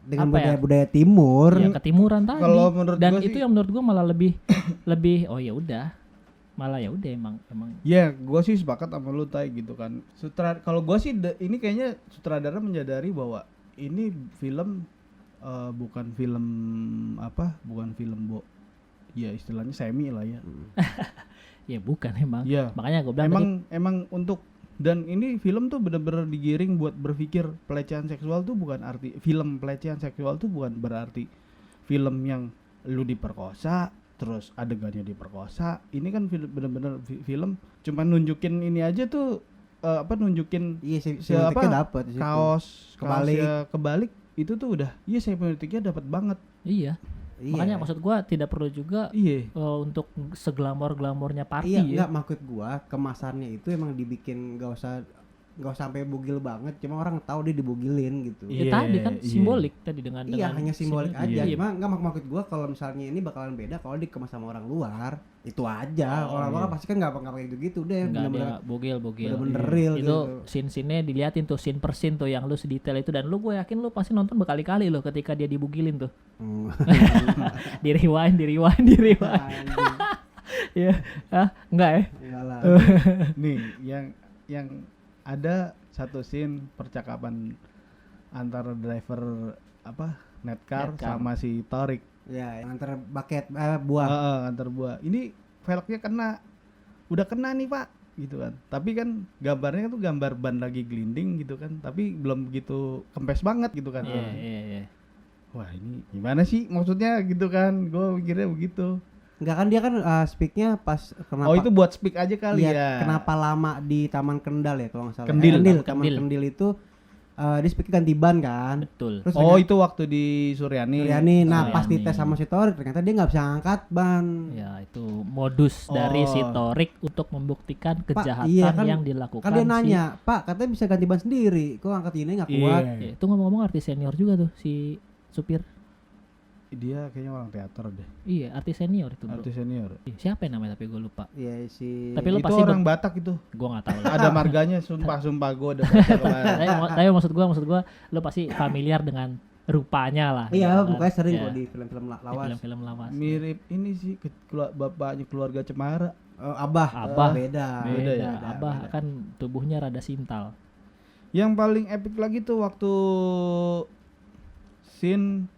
S3: dengan
S2: apa
S3: budaya timur,
S2: ya ketimuran tadi.
S1: Kalau menurut
S2: Dan
S1: gua
S2: itu
S1: sih,
S2: yang menurut gue malah lebih oh ya udah, malah ya udah emang
S1: ya gue sih sepakat sama lu, tay, gitu kan. Kalau gue sih ini kayaknya sutradara menyadari bahwa ini film bukan film ya istilahnya semi lah ya.
S2: ya bukan emang.
S1: Ya.
S2: Makanya gue bilang
S1: emang untuk, dan ini film tuh bener-bener digiring buat berpikir pelecehan seksual tuh bukan arti film pelecehan seksual tuh bukan berarti film yang lu diperkosa terus adegannya diperkosa. Ini kan bener-bener film cuma nunjukin ini aja tuh, nunjukin
S3: dapet
S1: kaos
S3: kebalik.
S1: Kebalik itu tuh udah semiotiknya dapat banget.
S2: Iya. Makanya maksud gua tidak perlu juga untuk seglamor-glamornya party.
S3: Iya, enggak, maksud gua kemasannya itu emang dibikin enggak usah sampai bugil banget, cuma orang tahu dia dibugilin gitu.
S2: Tadi kan simbolik tadi dengan
S3: hanya simbolik aja.
S1: Iya.
S3: Cuma enggak, maksud gua kalau misalnya ini bakalan beda kalau dikemas sama orang luar, itu aja. Orang-orang pasti kan enggak pakai gitu deh.
S2: Enggak dia bugil.
S3: Bener-bener real
S2: itu
S3: gitu.
S2: scene-nya diliatin tuh, scene per scene tuh yang lu sedetail itu, dan gue yakin lu pasti nonton berkali-kali lo ketika dia dibugilin tuh. di rewind. Ya, enggak ya?
S3: Enggak lah.
S1: Nih, yang ada satu scene percakapan antara driver Netcar sama si Torik.
S3: Ya, yang antar bucket buah.
S1: Antar buah. Ini velgnya udah kena nih, Pak, gitu kan. Tapi kan gambarnya tuh gambar ban lagi gelinding gitu kan. Tapi belum begitu kempes banget gitu kan.
S2: Iya.
S1: Wah, ini gimana sih maksudnya gitu kan. Gue mikirnya begitu.
S3: Enggak kan, dia kan speaknya pas kenapa?
S1: Oh, itu buat speak aja kali ya.
S3: Kenapa lama di Taman Kendal ya kalau nggak salah? Taman Kendil itu dia speaknya ganti ban kan.
S2: Betul.
S3: Terus
S1: itu waktu di Suryani.
S3: Nah, pas dites sama si Torik ternyata dia nggak bisa ngangkat ban.
S2: Ya, itu modus dari si Torik untuk membuktikan kejahatan yang dilakukan.
S3: Kan dia nanya, Pak, katanya bisa ganti ban sendiri, kok angkat ini nggak kuat?
S2: Ya, itu ngomong-ngomong artis senior juga tuh si supir.
S1: Dia kayaknya orang teater deh.
S2: Iya, artis senior itu, bro.
S1: Artis senior.
S2: Siapa yang namanya tapi gue lupa.
S3: Iya,
S2: tapi lu
S1: itu
S2: pasti
S1: orang Batak itu.
S2: Gue nggak tahu.
S1: Ada marganya, sumpah gue ada Batak.
S2: Tapi maksud gue lu pasti familiar dengan rupanya lah.
S3: Iya, mukanya sering kok di film-film lawas.
S2: Film-film lawas.
S1: Mirip ini sih bapaknya keluarga Cemara.
S3: Abah. Beda
S2: ya. Abah kan tubuhnya rada sintal.
S1: Yang paling epic lagi tuh waktu scene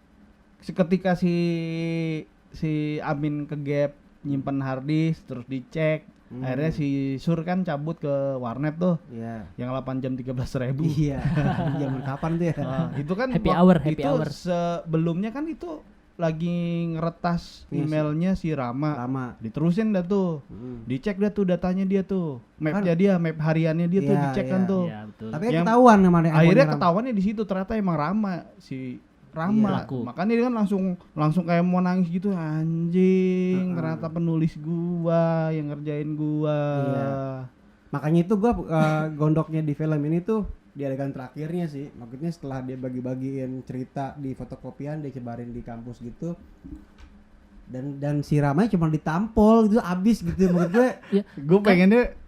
S1: ketika si Amin ke gap nyimpen harddisk terus dicek, akhirnya si Sur kan cabut ke warnet tuh, yang 8 jam 13.000.
S3: Iya. Zaman kapan tuh ya?
S1: Itu kan
S2: happy hour.
S1: Sebelumnya kan itu lagi ngeretas emailnya si Rama. Diterusin dah tuh, dicek dah tuh datanya dia tuh, mapnya dia, map hariannya dia tuh dicek kan tuh.
S2: Iya, betul.
S3: Tapi ketahuan namanya.
S1: Akhirnya ketahuannya di situ ternyata emang Rama makanya dia kan langsung kayak mau nangis gitu, anjing, ternyata penulis gua yang ngerjain gua.
S3: Makanya itu gua gondoknya di film ini tuh di adegan terakhirnya sih, maksudnya setelah dia bagi-bagiin cerita di fotokopian, dia sebarin di kampus gitu, dan si Rama cuma ditampol gitu abis gitu, menurut gue.
S1: Gue pengennya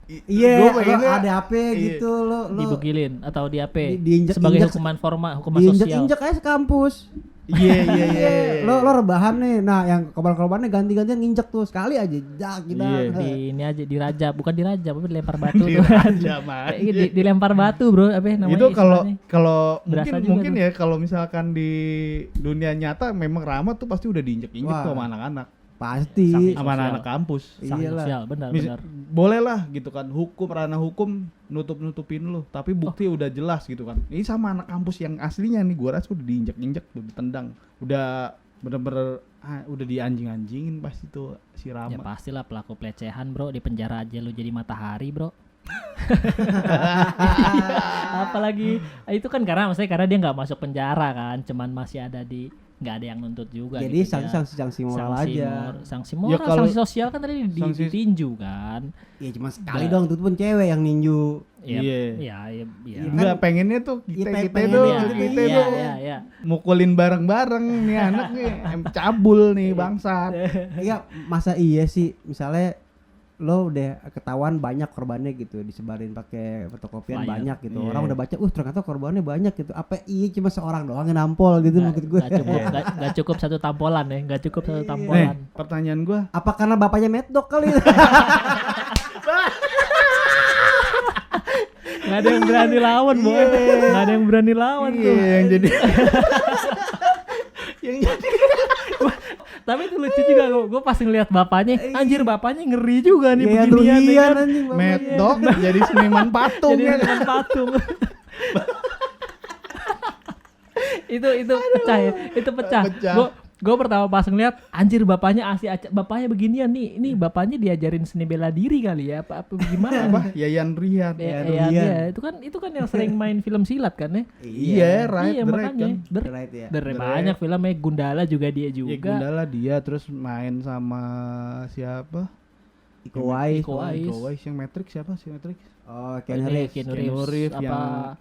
S3: ada apa gitu, lo
S2: dibugilin atau di AP
S3: diinjek,
S2: sebagai hukuman sosial.
S3: Diinjek aja sekampus.
S1: Iya.
S3: Lo rebahan nih. Nah, yang korban-korbannya ganti-gantian nginjek tuh sekali aja.
S2: Di ini aja dirajab, bukan dirajab, tapi dilempar batu tuh. Dilempar batu, bro. Apa namanya?
S1: Itu kalau mungkin
S2: tuh.
S1: ya kalau misalkan di dunia nyata memang Rama tuh pasti udah diinjek-injek tuh sama anak-anak.
S3: Pasti.
S2: Sanksi
S1: sama
S2: sosial.
S1: anak kampus.
S2: Sanksi
S3: Iyalah.
S2: sosial, benar.
S1: Boleh lah gitu kan, ranah hukum nutup-nutupin lu, tapi bukti udah jelas gitu kan. Ini sama anak kampus yang aslinya nih, gua rasa udah diinjek-injek, udah ditendang, udah bener-bener udah dianjing-anjingin pasti tuh si
S2: Ya
S1: Rama.
S2: pastilah pelaku pelecehan bro, di penjara aja lu jadi matahari bro. Apalagi itu kan karena dia nggak masuk penjara kan, cuman masih ada di, nggak ada yang nuntut juga.
S3: Jadi
S2: gitu,
S3: sanksi moral aja.
S2: Sanksi
S1: Ya
S2: moral,
S1: kalau-
S2: sanksi sosial kan tadi
S1: sanksi-
S2: ditinju kan.
S3: Ya cuma sekali dong, itu pun cewek yang ninju.
S2: Iya.
S1: Iya.
S2: Iya.
S1: Enggak, pengennya tuh kita
S3: pengen
S1: tuh,
S3: ya,
S1: kita
S2: Iya,
S1: tuh
S2: iya.
S1: mukulin bareng-bareng nih anak nih, cabul nih bangsat.
S3: Iya, masa iya sih misalnya lo udah ketahuan banyak korbannya gitu, disebarin pakai fotokopian
S2: Flyer.
S3: banyak gitu.
S1: Iya.
S3: Orang udah baca, ternyata korbannya banyak gitu. Apa iya cuma seorang doang yang nampol gitu maksud gue.
S2: Nggak cukup satu tampolan ya, nggak cukup satu
S1: Nih,
S2: tampolan.
S1: pertanyaan gua,
S3: Apa karena bapaknya medok kali?
S2: Nggak ada yang berani lawan boy, nggak ada yang berani lawan tuh.
S1: iya yang jadi yang jadi
S2: Tapi itu lucu juga, gue pas ngeliat bapaknya, anjir bapaknya ngeri juga nih
S3: Iya,
S2: beginian nih
S3: durian
S2: kan.
S3: anjing bapaknya.
S1: Mad Dog jadi seniman patung
S2: Jadi
S1: ya.
S2: dengan patung. itu pecah ya, itu pecah.
S1: Pecah.
S2: Gue pertama pas ngeliat, anjir bapaknya bapaknya beginian nih, ini bapaknya diajarin seni bela diri kali ya, apa gimana?
S1: Apa? Yayan Rian.
S2: Iya, itu kan yang sering main film silat kan ya.
S1: Iya, right,
S2: Iya
S1: the right
S2: makanya.
S1: kan.
S3: Right ya.
S2: Dari
S1: The
S2: banyak filmnya, Gundala juga dia
S1: Ya
S2: juga.
S1: Gundala dia, terus main sama siapa?
S3: Iko Uwais.
S2: Iko Uwais.
S1: Iko Uwais yang Matrix siapa sih Matrix?
S3: Oh,
S2: Ini
S3: Keanu Reeves.
S2: Keanu
S1: Keanu
S2: Reeves,
S1: Reeves
S2: apa
S1: yang-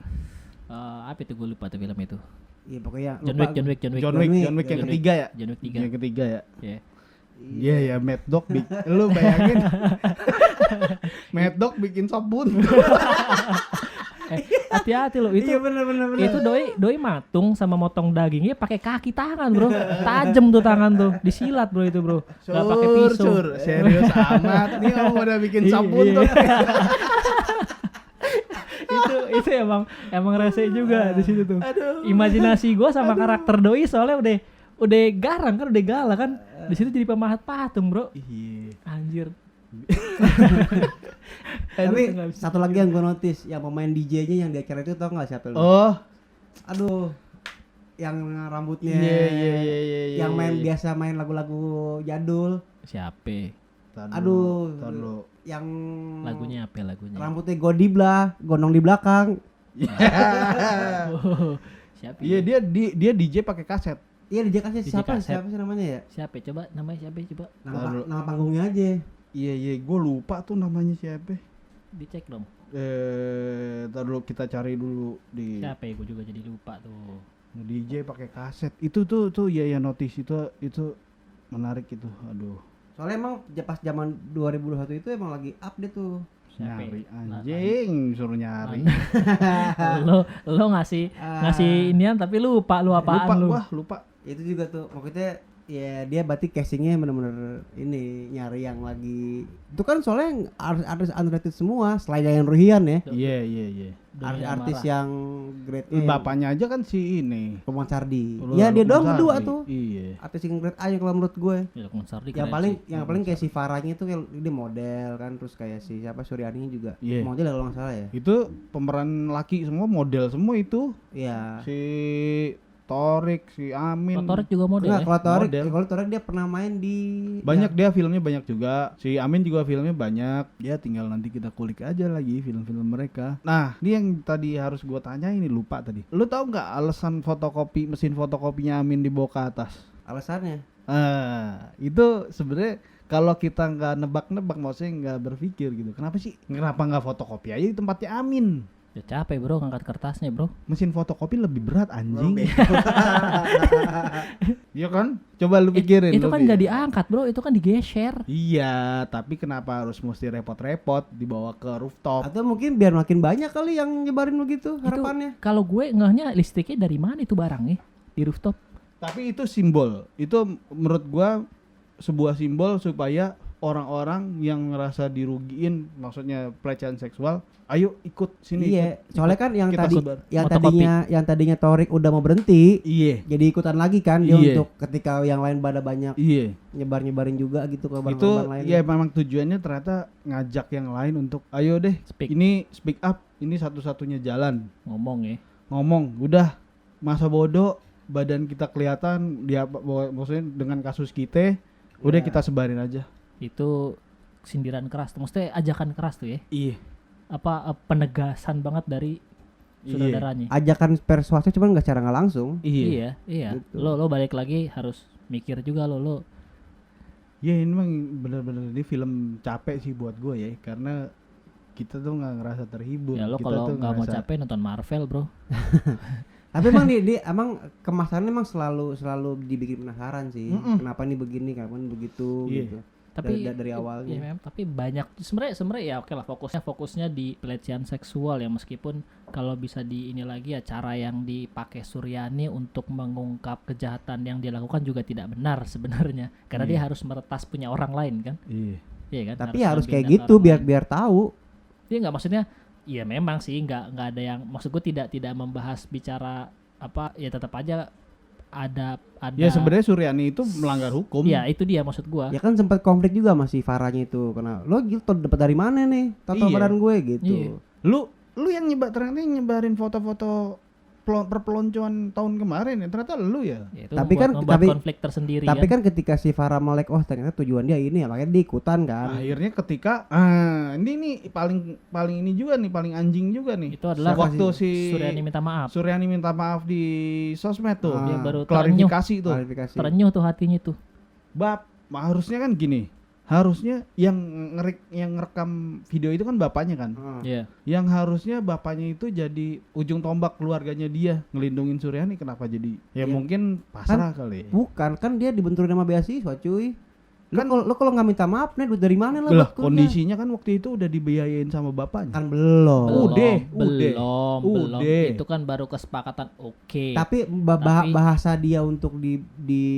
S2: apa itu gue lupa tuh film itu.
S3: Iya pokoknya
S2: John
S3: lupa.
S2: Wick.
S1: John Wick
S3: John
S1: yang
S3: Wick.
S1: ketiga ya?
S2: John Wick 3.
S1: Yang ketiga ya?
S2: Iya.
S1: Iya ya, Mad Dog lu bayangin. Mad Dog bikin sabun.
S2: Hati-hati loh itu.
S3: Iya benar.
S2: Itu doi matung sama motong dagingnya pakai kaki tangan, Bro. Tajem tuh tangan tuh, disilat, Bro itu, Bro. Enggak pakai pisau.
S1: Serius amat. Nih kamu udah bikin sabun
S2: Iya.
S1: tuh.
S2: itu emang rese juga di situ tuh. Imajinasi gua sama karakter doi soalnya udah garang kan, udah galak kan. Di situ jadi pemahat patung, Bro.
S1: Iya.
S2: Anjir.
S3: Tapi
S2: Aduh, nggak bisa.
S3: satu lagi yang gue notice, yang pemain DJ-nya yang di acara itu tau nggak siapa lu?
S1: Oh.
S3: Aduh, yang rambutnya,
S1: Iya.
S3: yang biasa main lagu-lagu jadul.
S2: Siapa?
S3: Aduh,
S1: Tar lu.
S3: yang
S2: Lagunya apa lagunya?
S3: rambutnya godiblah, gondong di belakang.
S2: Oh, siapa?
S1: Iya, dia DJ pakai kaset.
S3: Iya DJ kasih
S2: DJ
S3: siapa
S2: kaset.
S3: sih namanya ya?
S2: Siapa? Coba namanya siapa? Coba
S3: Nama panggungnya aja.
S1: Iya, gue lupa tuh namanya siapa.
S2: dicek dong.
S1: Ntar dulu kita cari dulu di
S2: Siapa ya? Gue juga jadi lupa tuh.
S1: DJ pakai kaset. Itu tuh ya notice itu menarik itu. Aduh.
S3: Soalnya emang pas zaman 2021 itu emang lagi update tuh.
S2: Siapa?
S1: Nyari
S2: Nah,
S1: anjing, suruh nyari.
S2: lo ngasih inian tapi lupa lu apaan lu.
S1: Lupa.
S3: Itu juga tuh maksudnya ya dia berarti casingnya bener-bener ini nyari yang lagi itu kan soalnya artis underrated semua selain Yayan Ruhian ya.
S1: Iya.
S3: Artis yang grade
S1: Bapaknya aja kan si ini.
S3: Lukman Sardi.
S1: Lu-
S3: Ya dia
S1: Lukman
S3: doang
S1: Sardi.
S3: berdua tuh.
S1: Iya.
S3: Artis yang grade A yang kalau menurut gue.
S2: Ya, Lukman Sardi
S3: Yang
S2: keren
S3: paling
S2: sih.
S3: yang paling kayak si Farahnya itu kayak dia model kan terus kayak si siapa Suryani juga
S1: Iya.
S3: model kalau nggak salah ya.
S1: Itu pemeran laki semua, model semua itu.
S3: Iya.
S1: Si Torik, si Amin.
S2: Torik juga model
S3: Enggak,
S2: ya.
S3: kalau Torik dia pernah main di
S1: Banyak dia filmnya banyak juga. Si Amin juga filmnya banyak. Ya tinggal nanti kita kulik aja lagi film-film mereka. Nah, ini yang tadi harus gua tanya ini lupa tadi. Lu tahu nggak alasan mesin fotokopinya Amin dibawa ke atas?
S3: alasannya.
S1: Itu sebenarnya kalau kita nggak nebak-nebak, maksudnya nggak berpikir gitu. Kenapa nggak fotokopi aja di tempatnya Amin?
S2: Ya capek bro ngangkat kertasnya bro.
S1: Mesin fotokopi lebih berat anjing. Iya kan? Coba lu pikirin.
S2: Itu
S1: lu
S2: kan
S1: pikir.
S2: nggak diangkat bro, itu kan digeser.
S1: Iya, tapi kenapa harus mesti repot-repot dibawa ke rooftop?
S3: Atau mungkin biar makin banyak kali yang nyebarin begitu
S2: Itu
S3: harapannya.
S2: kalau gue ngehnya listriknya dari mana itu barangnya di rooftop?
S1: Tapi itu simbol. Itu menurut gua sebuah simbol supaya orang-orang yang ngerasa dirugiin, maksudnya pelecehan seksual, ayo ikut sini.
S3: Iya,
S1: ikut,
S3: soalnya kan yang
S1: kita
S3: tadi
S1: sebar.
S3: yang tadinya Torik udah mau berhenti,
S1: Iya,
S3: jadi ikutan lagi kan dia
S1: Iya.
S3: untuk ketika yang lain pada banyak
S1: iya.
S3: nyebarin juga gitu ke
S1: Itu
S3: korban lain.
S1: ya memang tujuannya ternyata ngajak yang lain untuk ayo deh,
S2: Speak.
S1: ini speak up, ini satu-satunya jalan.
S2: Ngomong ya.
S1: Ngomong, udah masa bodoh, badan kita kelihatan, dia maksudnya dengan kasus kita, udah
S3: Iya.
S1: kita sebarin aja.
S2: Itu sindiran keras tuh, maksudnya ajakan keras tuh ya.
S1: Iya.
S2: Apa penegasan banget dari saudaranya.
S3: Ajakan persuasif cuman nggak secara nggak langsung.
S2: Iya.
S3: Gitu.
S2: Lo balik lagi harus mikir juga lo.
S1: Ya ini memang benar-benar ini film capek sih buat gue ya, karena kita tuh nggak ngerasa terhibur.
S2: Ya lo
S1: Kita
S2: kalau
S1: tuh
S2: nggak mau
S1: ngerasa-
S2: capek nonton Marvel, bro.
S3: Tapi emang dia emang kemasannya emang selalu dibikin penasaran sih.
S1: Mm-mm.
S3: Kenapa nih begini, kenapa nih begitu
S1: Iya.
S3: gitu.
S2: Tapi
S3: dari awalnya.
S2: ya, memang, tapi banyak sebenarnya ya oke lah fokusnya di pelecehan seksual ya, meskipun kalau bisa di ini lagi ya cara yang dipakai Suryani untuk mengungkap kejahatan yang dia lakukan juga tidak benar sebenarnya, karena
S1: Iya.
S2: dia harus meretas punya orang lain kan.
S1: Iya.
S2: Iya kan?
S3: Tapi harus
S2: ngambil
S3: kayak
S2: data
S3: gitu
S2: orang
S3: biar
S2: lain.
S3: biar tahu.
S2: Iya nggak, maksudnya iya memang sih nggak ada yang, maksud gue tidak membahas bicara apa ya, tetap aja ada
S1: Ya sebenarnya Suryani itu melanggar hukum.
S2: ya itu dia maksud gua.
S3: Ya kan sempat konflik juga masih Farahnya itu karena lo gitu dapat dari mana nih tato
S1: Iya.
S3: badan gue gitu.
S2: Iya.
S1: Lu yang ternyata nyebarin foto-foto perpeloncoan tahun kemarin ya, ternyata lu ya.
S2: Ya, itu
S3: Tapi
S2: membuat
S3: kan-
S2: konflik tersendiri
S3: Tapi
S2: kan.
S3: kan ketika si Farah melek, oh ternyata tujuan dia ini ya, makanya dia ikutan kan.
S1: Akhirnya ketika ini nih paling ini juga nih, paling anjing juga nih.
S2: Itu adalah
S1: waktu si
S2: Suryani minta maaf.
S1: Suryani minta maaf di sosmed tuh.
S3: Dia
S2: baru
S1: klarifikasi tuh.
S3: Klarifikasi.
S2: Terenyuh tuh hatinya tuh.
S1: Harusnya kan gini. Harusnya yang ngerekam video itu kan bapaknya kan.
S3: Ah.
S2: Iya.
S1: Yang harusnya bapaknya itu jadi ujung tombak keluarganya dia, ngelindungin Suryani, kenapa jadi ya
S3: Iya.
S1: mungkin pasrah kali.
S3: Bukan kan dia dibenturin sama beasiswa cuy.
S1: Kan-
S3: Lo kalau nggak minta maaf nih duit dari mana lo?
S1: Lah,
S3: buat kuliah?
S1: kondisinya kan waktu itu udah dibiayain sama bapaknya.
S3: Kan belum.
S2: Belum.
S1: Udah.
S2: Itu kan baru kesepakatan oke.
S3: Tapi
S2: Tapi-
S3: bahasa dia untuk di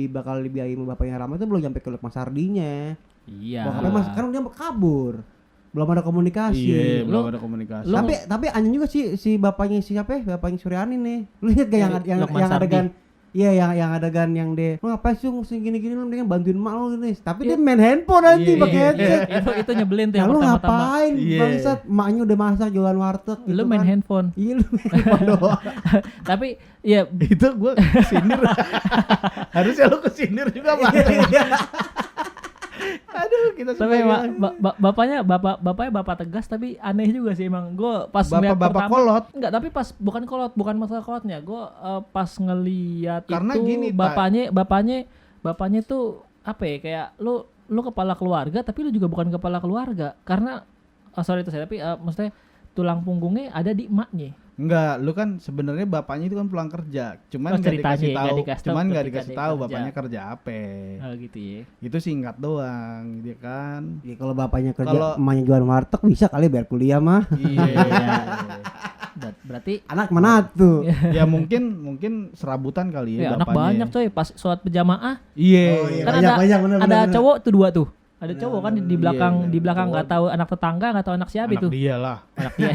S3: bakal dibiayain sama bapaknya Rama itu belum sampai ke Mas Ardinya.
S2: Iya.
S3: Bokapnya mas kan dia kabur. Belum ada komunikasi.
S1: Iya, belum
S2: Lu-
S1: ada komunikasi.
S2: lu-
S3: Tapi anjing juga si bapaknya siapa ya? Bapaknya Suryani nih. Lu lihat gak yang
S2: Lukman Sardi.
S3: adegan. Iya yang adegan yang dia lu ngapain sih mesti gini-gini lu mendingan bantuin emak lu nih. Tapi dia main handphone
S1: Iya.
S3: anjing pakai headset.
S2: itu nyebelin tuh
S3: Ya
S2: yang
S3: lu
S2: pertama-tama.
S3: ngapain
S1: Iya.
S3: bangsat, emaknya udah masak jualan warteg gitu
S2: Lu main
S3: kan.
S2: handphone.
S3: Iya lu main handphone doang.
S2: Tapi ya
S1: Itu gua kesindir. Harusnya lu kesindir juga, Pak. Aduh, kita
S2: tapi
S1: sebagai
S2: bapaknya bapak tegas, tapi aneh juga sih emang. Gue pas ngeliat
S1: bapak
S2: pertama,
S1: kolot.
S2: enggak, tapi pas bukan masalah kolotnya. Gue pas ngeliat
S1: Karena
S2: itu
S1: gini,
S2: bapaknya tuh apa ya, kayak lu kepala keluarga tapi lu juga bukan kepala keluarga, karena sorry itu saya, tapi maksudnya tulang punggungnya ada di emaknya.
S1: Enggak, lu kan sebenarnya bapaknya itu kan pulang kerja. Cuman
S2: Oh,
S1: nggak
S2: ceritanya
S1: dikasih tahu.
S2: nggak dikasih tahu
S1: Cuman nggak
S2: ketika
S1: dikasih
S2: dia
S1: tahu
S2: kerja.
S1: bapaknya kerja apa.
S2: Oh gitu ya.
S1: Itu singkat doang, dia kan.
S3: Ya kalau bapaknya kerja,
S1: Kalau-
S3: emaknya jualan warteg bisa kali biar kuliah mah.
S1: Iya.
S2: Berarti
S3: Anak mana tuh?
S1: Ya mungkin serabutan kali ya
S2: ya anak
S1: bapaknya.
S2: banyak coy pas sholat berjamaah.
S1: Iya.
S3: Oh, iya.
S2: Kan
S3: Banyak, bener,
S2: ada
S3: bener.
S2: cowok tuh dua tuh. Ada
S3: Bener,
S2: cowok kan
S3: bener,
S2: di belakang
S1: iya,
S2: di belakang
S1: cowok.
S2: nggak tahu anak tetangga, nggak tahu anak siapa
S1: Anak
S2: itu.
S1: dia lah.
S2: Anak dia.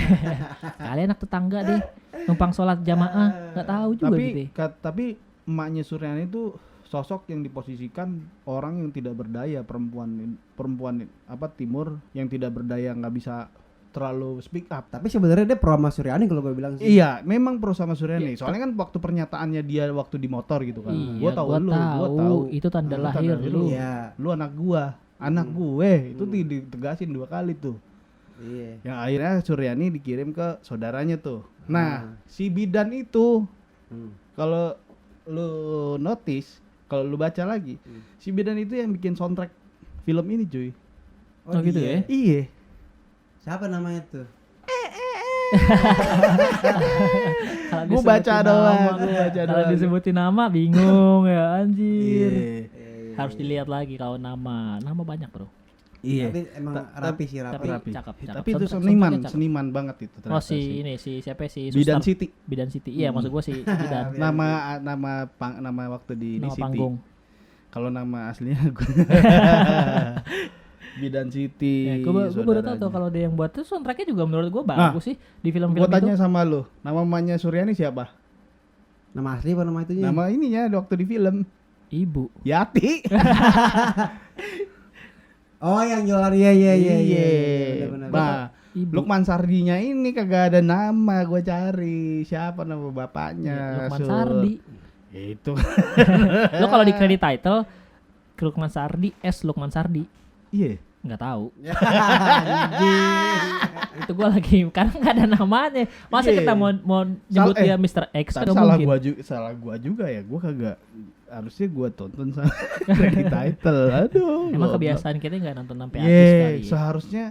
S2: Kali anak tetangga deh numpang sholat jamaah, nggak tahu juga gitu.
S1: Tapi emaknya Suryani itu sosok yang diposisikan orang yang tidak berdaya, perempuan apa timur yang tidak berdaya, nggak bisa terlalu speak up.
S3: Tapi sebenarnya dia pro sama Suryani kalau gue bilang sih.
S1: Iya, memang pro sama Suryani.
S2: Iya,
S1: Soalnya kan waktu pernyataannya dia waktu di motor gitu kan.
S2: Iya,
S1: Gua tahu lu, gua tahu.
S2: itu tanda
S1: Itu
S2: lahir
S1: tanda
S2: lu.
S3: Iya.
S1: Lu anak gua, anak gue. Itu ditegasin 2 kali tuh.
S3: Iya.
S1: Yang akhirnya Suryani dikirim ke saudaranya tuh. Nah, si bidan itu kalau lu notice, kalau lu baca lagi, si bidan itu yang bikin soundtrack film ini, cuy.
S2: Oh, gitu ya.
S1: Iya.
S3: Siapa namanya tuh?
S2: Kalau
S1: Gua
S2: disebutin
S1: baca doang,
S2: nama,
S1: gua baca
S2: Kalau
S1: doang.
S2: disebutin nama bingung ya anjir.
S1: Iya.
S2: Harus dilihat lagi kalau nama banyak bro.
S1: Iya.
S3: Tapi emang rapi sih rapi.
S2: Tapi
S1: Rapi.
S2: cakep.
S1: Tapi itu
S2: Sumpahnya cakep.
S1: seniman banget itu
S2: Oh
S1: ternyata sih.
S2: ini siapa sih?
S1: Bidan
S2: Suster.
S1: Siti.
S2: Bidan Siti. Iya maksud gua si Bidan.
S1: Nama waktu di ini
S2: Nama
S1: Siti.
S2: panggung.
S1: Kalau nama aslinya Bidan City.
S2: Ya, gue baru tahu tuh
S1: saudaranya.
S2: kalau dia yang buat tuh soundtracknya juga menurut gue bagus sih di film-film
S1: Gua
S2: itu.
S1: tanya sama lu, nama mamanya Suryani siapa?
S3: Nama asli apa nama itunya?
S1: Nama ininya waktu di film
S2: Ibu.
S1: Yati.
S3: Oh yang jualan iya. Benar-benar.
S1: Nah,
S2: Ibu.
S1: Lukman Sardinya ini kagak ada nama, gua cari siapa nama bapaknya.
S2: Lukman
S1: Sur.
S2: Sardi.
S1: Itu.
S2: Lo kalau di credit title Lukman Sardi Lukman Sardi
S1: Iya.
S2: nggak tahu.
S3: Anjing.
S2: Itu gue lagi karena nggak ada namanya. Masa
S1: Iya.
S2: kita mau nyebut dia Mr. X kan
S1: Tapi
S2: nggak mungkin.
S1: salah gua juga ya. Gua kagak harusnya gua tonton sama credit title. Aduh.
S2: Emang
S1: goblok.
S2: kebiasaan kita nggak nonton sampai habis
S1: Iya,
S2: kali. Ya.
S1: seharusnya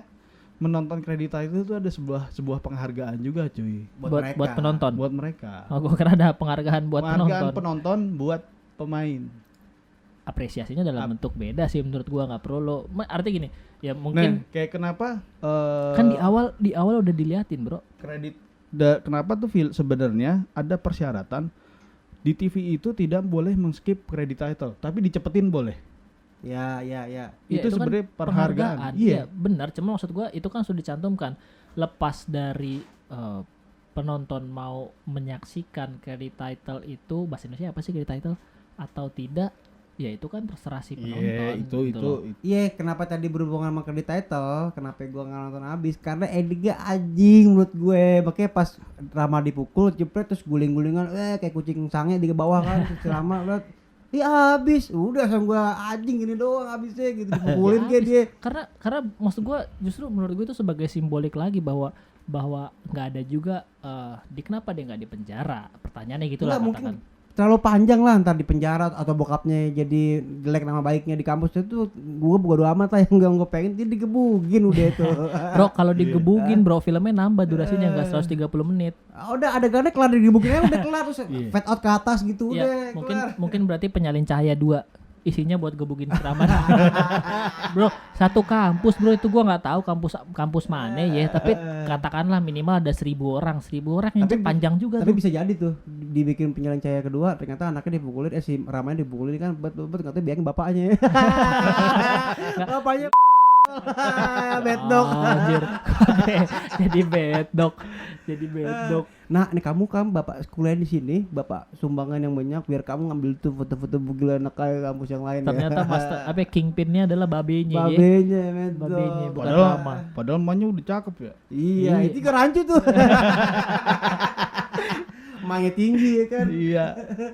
S1: menonton credit title itu ada sebuah penghargaan juga, cuy.
S2: Buat penonton.
S1: Buat mereka.
S2: Oh, gue kira ada penghargaan buat
S1: Penghargaan
S2: penonton.
S1: penonton buat pemain.
S2: Apresiasinya dalam bentuk beda sih menurut gua, nggak perlu lo. Artinya gini, ya mungkin
S1: Nah, kayak kenapa
S2: kan di awal udah diliatin bro.
S1: kredit kenapa tuh sebenarnya ada persyaratan di TV itu tidak boleh men-skip credit title, tapi dicepetin boleh.
S3: Ya.
S2: Ya,
S1: Itu
S2: kan
S1: sebenarnya penghargaan.
S2: Iya benar, cuma maksud gua itu kan sudah dicantumkan lepas dari penonton mau menyaksikan credit title itu, bahasa Indonesia apa sih credit title atau tidak, ya itu kan terserah si penonton.
S1: Iya,
S2: gitu loh.
S3: Iya, kenapa tadi berhubungan sama credit title? Kenapa gua nggak nonton habis? Karena endingnya anjing menurut gue. Makanya pas Rama dipukul, jepret terus guling-gulingan, kayak kucing sange di bawah kan. Terus Rama liat, habis. Udah sama gua anjing ini doang habisnya gitu dipukulin
S2: Ya
S3: kayak
S2: habis.
S3: dia.
S2: Karena maksud gua justru menurut gue itu sebagai simbolik lagi bahwa nggak ada juga di kenapa dia nggak dipenjara, pertanyaannya gitu lah
S3: Nggak,
S2: katakan.
S3: mungkin terlalu panjang lah ntar di penjara atau bokapnya jadi jelek nama baiknya di kampus itu gue bodo amat lah yang gue pengen dia digebugin udah itu.
S2: Bro kalau digebugin bro filmnya nambah durasinya nggak 130 menit.
S3: Udah adegannya kelar digebugin aja udah kelar terus
S1: Iya.
S3: fade out ke atas gitu
S2: Ya,
S3: udah
S2: mungkin berarti penyalin cahaya 2 isinya buat gebugin Keramat. Bro, satu kampus bro, itu gua nggak tahu kampus mana ya, tapi katakanlah minimal ada 1.000 orang yang
S3: Tapi-
S2: panjang juga
S3: tapi
S2: tuh.
S3: bisa jadi tuh dibikin penyalin cahaya kedua ternyata anaknya dipukulin si Ramanya dipukulin kan betul katanya biangin bapaknya. Bapaknya bad dog.
S2: Anjir. Jadi bad dog.
S3: Nah, ini kamu bapak kuliah di sini, bapak sumbangan yang banyak biar kamu ngambil tuh foto-foto bugil anak kayak kampus yang lain
S2: Ternyata master kingpinnya adalah babenya ya.
S3: babenya bad dog.
S2: Babenya, bukan
S1: Padahal
S2: Rama.
S1: padahal emaknya udah cakep ya.
S3: Iya, itu kan rancu tuh. Emangnya tinggi ya kan.
S1: Iya.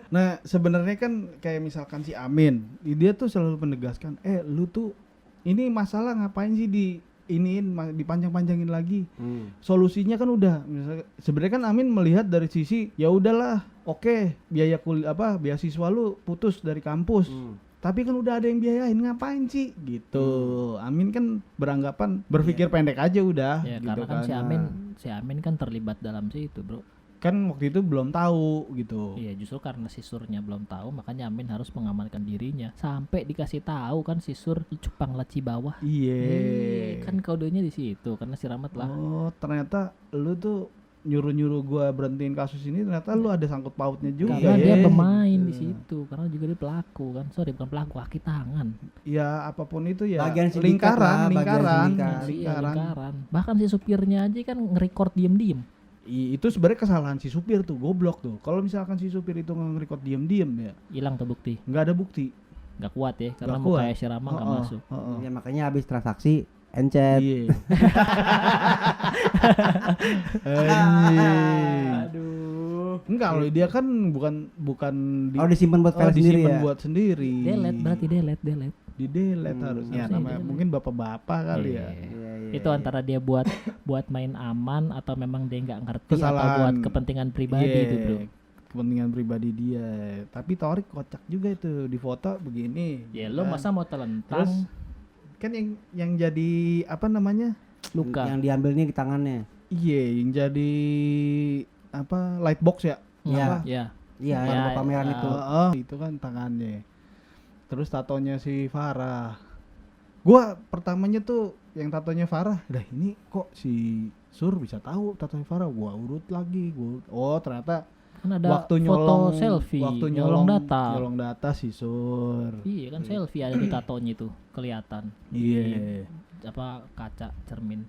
S1: Nah, sebenarnya kan kayak misalkan si Amin, dia tuh selalu menegaskan, lu tuh ini masalah ngapain sih dipanjang-panjangin lagi. Solusinya kan udah, misalnya sebenarnya kan Amin melihat dari sisi ya udahlah, oke, biaya beasiswa lu putus dari kampus. Tapi kan udah ada yang biayain, ngapain sih gitu. Amin kan berpikir pendek aja udah
S2: Ya
S1: gitu
S2: karena kan
S1: kan.
S2: si Amin kan terlibat dalam situ, Bro.
S1: Kan waktu itu belum tahu gitu.
S2: Iya, justru karena si Surnya belum tahu, makanya Amin harus mengamankan dirinya. Sampai dikasih tahu kan si Sur cupang laci bawah.
S1: Iya.
S2: Kan kodenya di situ karena si Rahmat lah.
S1: Oh, ternyata lu tuh nyuruh gua berhentiin kasus ini, ternyata lu ada sangkut pautnya juga.
S2: Karena dia
S1: ya.
S2: pemain di situ, karena juga dia pelaku kan. Sorry, bukan pelaku, kaki tangan.
S1: Ya apapun itu ya.
S3: Bagian sindikat lah, bagian
S1: lingkaran.
S3: sindikat.
S2: Iya, lingkaran. Bahkan si supirnya aja kan nge-record diem-diem.
S1: Itu sebenarnya kesalahan si supir tuh, goblok tuh. Kalau misalkan si supir itu nge-record diem-diem ya,
S2: Hilang tuh bukti.
S1: nggak ada bukti.
S2: Nggak kuat ya, karena
S1: Nggak kuat.
S2: mukanya si Rama nggak masuk.
S3: Ya makanya habis transaksi encet.
S1: Iya. Anjing.
S2: Aduh.
S1: Enggak, kalau dia kan bukan
S3: Oh, disimpan buat file sendiri
S1: disimpan
S3: ya.
S1: buat sendiri.
S2: Delete berarti delete.
S1: Di delete harusnya.
S2: harusnya
S1: Namanya
S2: di-delete.
S1: mungkin bapak-bapak kali
S2: Iya.
S1: ya.
S3: Iya,
S2: Itu antara dia buat main aman atau memang dia nggak ngerti atau
S1: Kesalahan.
S2: buat kepentingan pribadi
S1: Iya,
S2: itu, Bro.
S1: kepentingan pribadi dia. Tapi Torik kocak juga itu di foto begini.
S2: Ya
S1: gitu
S2: lo
S1: kan.
S2: masa mau
S1: Terus
S2: telentang
S1: kan yang jadi apa namanya?
S2: luka.
S3: Yang diambilnya di tangannya.
S1: Iya, yang jadi apa? Lightbox ya?
S3: Iya.
S1: Apa?
S2: Ya.
S3: Iya,
S2: Ya,
S3: yang pameran
S2: ya.
S3: itu.
S1: Itu kan tangannya. Terus tatonya si Farah. Gua pertamanya tuh yang tatonya Farah, dah ini kok si Sur bisa tahu tatonya Farah. Gua urut lagi. Oh, ternyata
S2: Kan ada
S1: waktu
S2: foto
S1: nyolong
S2: selfie,
S1: waktu
S2: nyolong data.
S1: nyolong data si Sur.
S2: Iya kan selfie ada di tatonya itu kelihatan.
S1: Iya.
S2: Apa kaca cermin.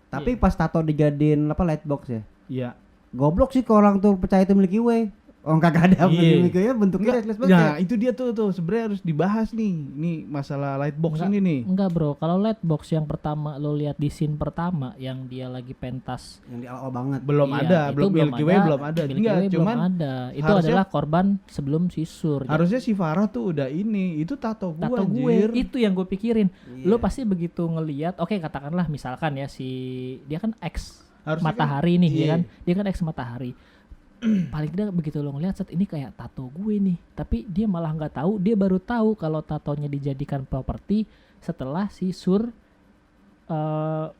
S3: Tapi pas tato dijadiin apa lightbox ya?
S1: Iya.
S3: Goblok sih kalau orang tuh percaya itu Milky Way. Oh kagak ada
S1: Iya.
S3: Milky Way bentuknya
S1: Enggak,
S3: restless banget.
S1: nah itu dia tuh sebenarnya harus dibahas nih. Ini masalah lightbox
S2: Enggak.
S1: ini nih.
S2: Enggak bro, kalau lightbox yang pertama lo lihat di scene pertama yang dia lagi pentas.
S3: Yang di awal banget.
S1: Belum
S2: Iya,
S1: ada,
S2: itu
S1: belum Milky Way belum ada.
S2: Milky
S1: Enggak,
S2: Way
S1: cuman
S2: belum ada. Itu
S1: harusnya-
S2: adalah korban sebelum si Sur.
S1: harusnya si Farah tuh udah ini. Itu tato gua
S2: Tato gue
S1: anjir.
S2: itu yang gue pikirin.
S3: Iya.
S2: Lo pasti begitu ngelihat, oke katakanlah misalkan ya si dia kan X
S1: Harusnya
S2: matahari nih
S1: iya.
S2: ya kan. Dia kan X matahari. Paling tidak begitu lo ngelihat set ini kayak tato gue nih. Tapi dia malah nggak tahu, dia baru tahu kalau tatonya dijadikan properti setelah si Sur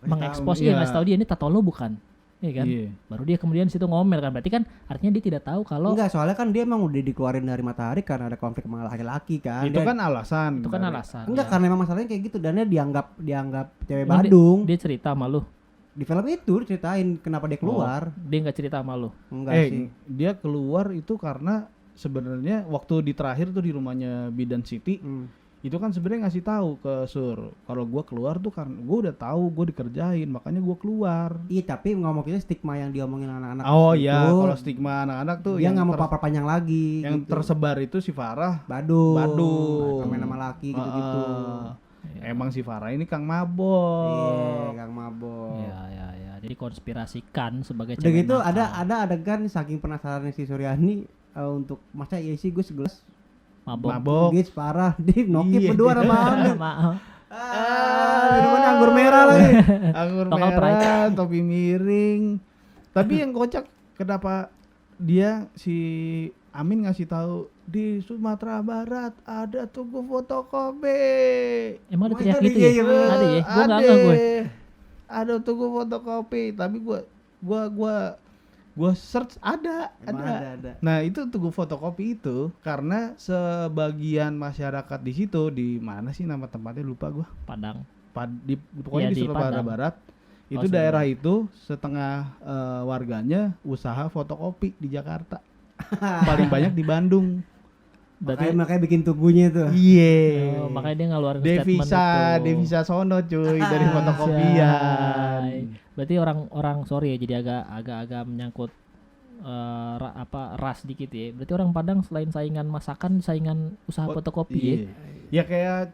S2: mengekspos
S1: iya.
S2: ngasih tahu dia ini tato lo bukan. Iya kan?
S1: Iya.
S2: Baru dia kemudian situ ngomel kan. Berarti kan artinya dia tidak tahu kalau
S3: Enggak, soalnya kan dia emang udah dikeluarin dari matahari karena ada konflik sama laki-laki kan.
S1: Itu
S3: Dia-
S1: kan alasan.
S2: itu kan
S1: dari-
S2: alasan.
S3: enggak
S2: ya.
S3: karena emang masalahnya kayak gitu dan dia dianggap cewek
S2: Emang
S3: Badung.
S2: Dia cerita sama lu.
S3: Di film itu diceritain kenapa dia keluar.
S2: Dia nggak cerita sama lu.
S3: Enggak sih.
S1: dia keluar itu karena sebenarnya waktu di terakhir tuh di rumahnya Bidan City itu kan sebenarnya ngasih tahu ke Sur kalau gua keluar tuh karena gua udah tahu gua dikerjain makanya gua keluar.
S3: Iya, tapi ngomongin stigma yang diomongin anak-anak.
S1: Oh iya,
S3: itu,
S1: kalau stigma anak-anak tuh
S3: dia
S1: yang
S3: nggak mau panjang lagi.
S1: yang
S3: gitu.
S1: tersebar itu si Farah
S3: Badung.
S1: Badung.
S3: Main sama laki gitu-gitu.
S1: Emang si Farah ini Kang
S3: Iya,
S1: Mabok.
S3: Kang Mabok.
S2: Ya. Jadi konspirasikan sebagai
S3: Udah
S2: cewek
S3: gitu
S2: nakal.
S3: ada adegan saking penasarannya si Suryani untuk masa iya sih gue segelas
S2: mabok.
S3: Gits parah dia nokip
S1: Iya.
S3: berdua sama Amir.
S2: Maaf.
S3: Minumannya anggur merah lagi.
S1: Anggur
S2: Lokal
S1: merah, topi miring. Tapi yang kocak kenapa dia si Amin ngasih tahu di Sumatera Barat ada toko fotokopi.
S2: Emang ada
S3: Oh,
S2: teriak
S3: itu
S2: gitu
S3: dia,
S2: ya?
S3: iya bener.
S2: Ada ya? Gue nggak
S1: Ada.
S2: ngeh gue.
S1: Ada toko fotokopi, tapi gua search ada.
S3: Emang ada.
S1: Nah, itu toko fotokopi itu karena sebagian masyarakat di situ di mana sih nama tempatnya lupa gua.
S2: Padang.
S1: Pokoknya
S2: Iya,
S1: di
S2: di
S1: Sumatera
S2: Padang.
S1: Barat itu
S2: Oh,
S1: daerah itu setengah warganya usaha fotokopi di Jakarta. Paling banyak di Bandung.
S2: Berarti
S3: Makanya bikin tubuhnya tuh.
S1: Iya.
S2: makanya dia ngeluarin statement
S1: devisa
S2: itu.
S1: devisa sono cuy dari fotokopian.
S2: Berarti orang sorry ya jadi agak menyangkut ras dikit ya. Berarti orang Padang selain saingan masakan, saingan usaha fotokopi ya.
S1: Iya. Ya kayak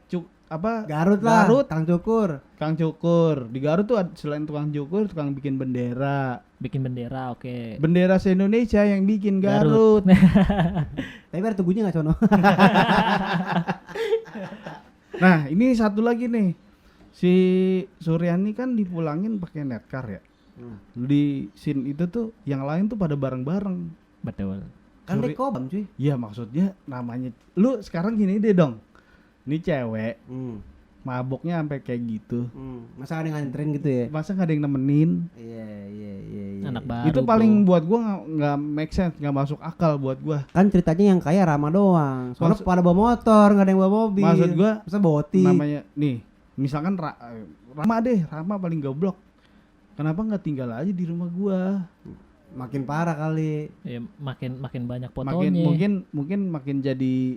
S3: Garut lah,
S1: Garut,
S3: Kang Cukur.
S1: Kang Cukur. Di Garut tuh selain tukang cukur, tukang bikin bendera.
S2: Bikin bendera, oke.
S1: Bendera se-Indonesia yang bikin Garut.
S3: Tapi ada tubuhnya nggak sono.
S1: Nah, ini satu lagi nih. Si Suryani kan dipulangin pakai netcar ya. Di scene itu tuh yang lain tuh pada bareng-bareng.
S2: Betul.
S3: Kan dia kobam cuy.
S1: Iya, maksudnya namanya lu sekarang gini deh dong. Ini cewek maboknya sampai kayak gitu.
S3: Masa ada yang nganterin gitu ya?
S1: Masa gak ada yang nemenin?
S3: Iya.
S2: Anak baru.
S1: Itu paling buat gua nggak make sense, nggak masuk akal buat gua.
S3: Kan ceritanya yang kaya Rama doang. Soalnya pada bawa motor, nggak ada yang bawa mobil.
S1: Maksud gua
S3: masa boti.
S1: namanya nih, misalkan Rama paling goblok. Kenapa nggak tinggal aja di rumah gua?
S3: Makin parah kali.
S2: Ya, makin banyak fotonya.
S1: Mungkin makin jadi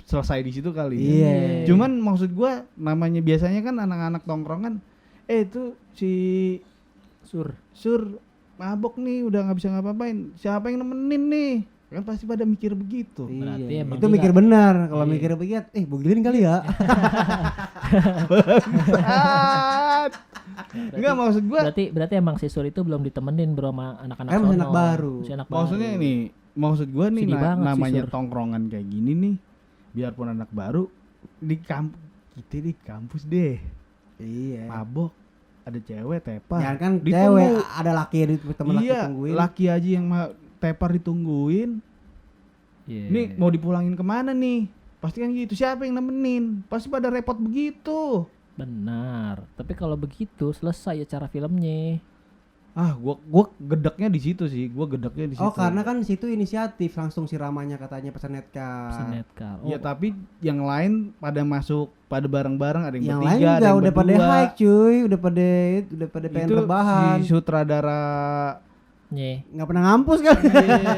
S1: selesai di situ kali.
S3: Iya.
S1: Cuman maksud gua namanya biasanya kan anak-anak tongkrongan, itu si Sur mabok nih udah nggak bisa ngapa-ngapain. Siapa yang nemenin nih? Kan pasti pada mikir begitu.
S2: Berarti
S3: Iya.
S2: emang
S3: Itu
S2: dia
S3: mikir
S2: nggak-
S3: benar. Kalau
S2: Iya.
S3: mikir begitu, bugilin kali ya.
S1: Enggak maksud gua.
S2: Berarti emang si Sur itu belum ditemenin bro sama anak-anak
S3: Kan masih
S2: sono.
S3: anak baru.
S2: Masih anak
S1: Maksudnya
S2: baru.
S1: ini, maksud gua nih
S2: Sedih banget sih,
S1: namanya
S2: Sur.
S1: tongkrongan kayak gini nih, biarpun anak baru di kita di kampus deh,
S3: Iya.
S1: mabok, ada cewek tepar,
S3: Jangan kan
S1: ditunggu.
S3: cewek ada laki temen laki
S1: Iya,
S3: tungguin.
S1: laki aja yang tepar ditungguin.
S2: Iya.
S1: Nih mau dipulangin kemana nih? Pasti kan gitu. Siapa yang nemenin? Pasti pada repot begitu.
S2: Benar. Tapi kalau begitu selesai acara filmnya.
S1: Ah, gua gedeknya di situ sih. Gua gedeknya di situ.
S3: Oh, karena kan di situ inisiatif langsung si Ramanya katanya pesan netka.
S2: Senetkar.
S1: Ya tapi yang lain pada masuk pada bareng-bareng, ada yang
S3: Yang
S1: bertiga,
S3: lain
S1: ada
S3: juga
S1: yang
S3: udah pada
S1: berdua.
S3: high cuy, udah pada pengen
S1: Itu
S3: rebahan.
S1: si sutradara
S2: Nye.
S3: Nggak pernah ngampus kan?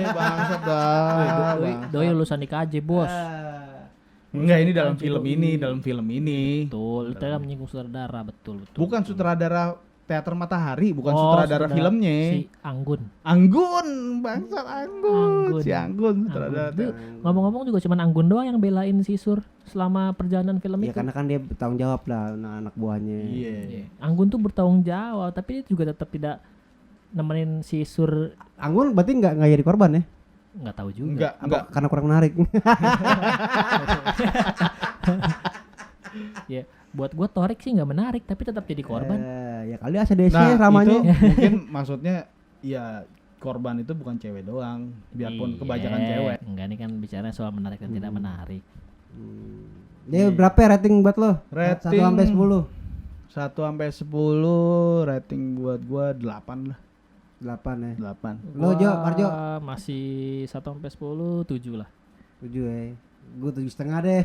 S1: Bangsat dah.
S2: Doi lulusan IKJ, Bos.
S1: Enggak, ini dalam
S2: Anjir,
S1: film
S2: doi.
S1: ini, dalam film ini.
S2: Betul, itu kan menyinggung sutradara, betul.
S1: Bukan sutradara Teater Matahari, bukan
S2: Oh,
S1: sutradara filmnya.
S2: Si Anggun.
S1: Anggun, bangsat Anggun.
S2: Anggun.
S1: Si Anggun sutradara.
S2: Anggun. Ngomong-ngomong juga cuman Anggun doang yang belain si Sur selama perjalanan film
S3: Ya
S2: itu.
S3: karena kan dia bertanggung jawab lah anak buahnya.
S1: Iya.
S2: Iya. Anggun tuh bertanggung jawab, tapi dia juga tetap tidak nemenin si Sur.
S3: Anggun berarti nggak jadi korban ya?
S2: Nggak tahu juga.
S1: Enggak, enggak.
S3: Karena kurang menarik.
S2: Ya, buat gua Torik sih nggak menarik, tapi tetap jadi korban.
S3: Ya kali ACDC
S1: Nah,
S3: ramanya.
S1: itu mungkin maksudnya ya korban itu bukan cewek doang, biarpun
S2: Iya,
S1: kebanyakan cewek.
S2: Enggak, ini kan bicara soal menarik dan tidak menarik.
S3: Dia berapa ya rating buat lo? 1
S1: Rating
S3: sampai 10.
S1: 1 sampai 10 rating buat gua 8 lah.
S3: 8 ya.
S1: 8.
S3: Lo Jo,
S2: Gua
S3: Parjo?
S2: masih 1 sampai 10, 7 lah.
S3: 7 ya. Gue 7,5 deh.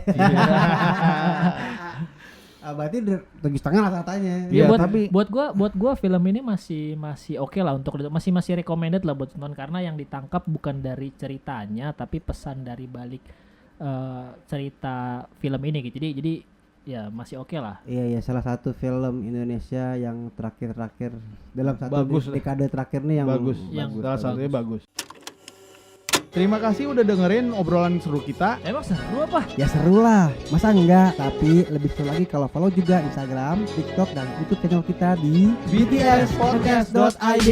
S3: Berarti 7,5 rata-ratanya.
S1: Iya,
S2: buat,
S1: tapi-
S2: buat gua film ini masih oke lah untuk masih recommended lah buat tonton, karena yang ditangkap bukan dari ceritanya tapi pesan dari balik cerita film ini gitu. Jadi ya masih oke lah.
S3: Iya, salah satu film Indonesia yang terakhir dalam satu
S1: Bagus lah.
S3: dekade terakhir nih yang
S1: Bagus.
S2: Yang
S1: Salah satunya bagus. Terima kasih udah dengerin obrolan seru kita.
S2: Emang seru apa?
S3: Ya seru lah, masa enggak? Tapi lebih seru lagi kalau follow juga Instagram, TikTok, dan YouTube channel kita di
S1: btspodcast.id.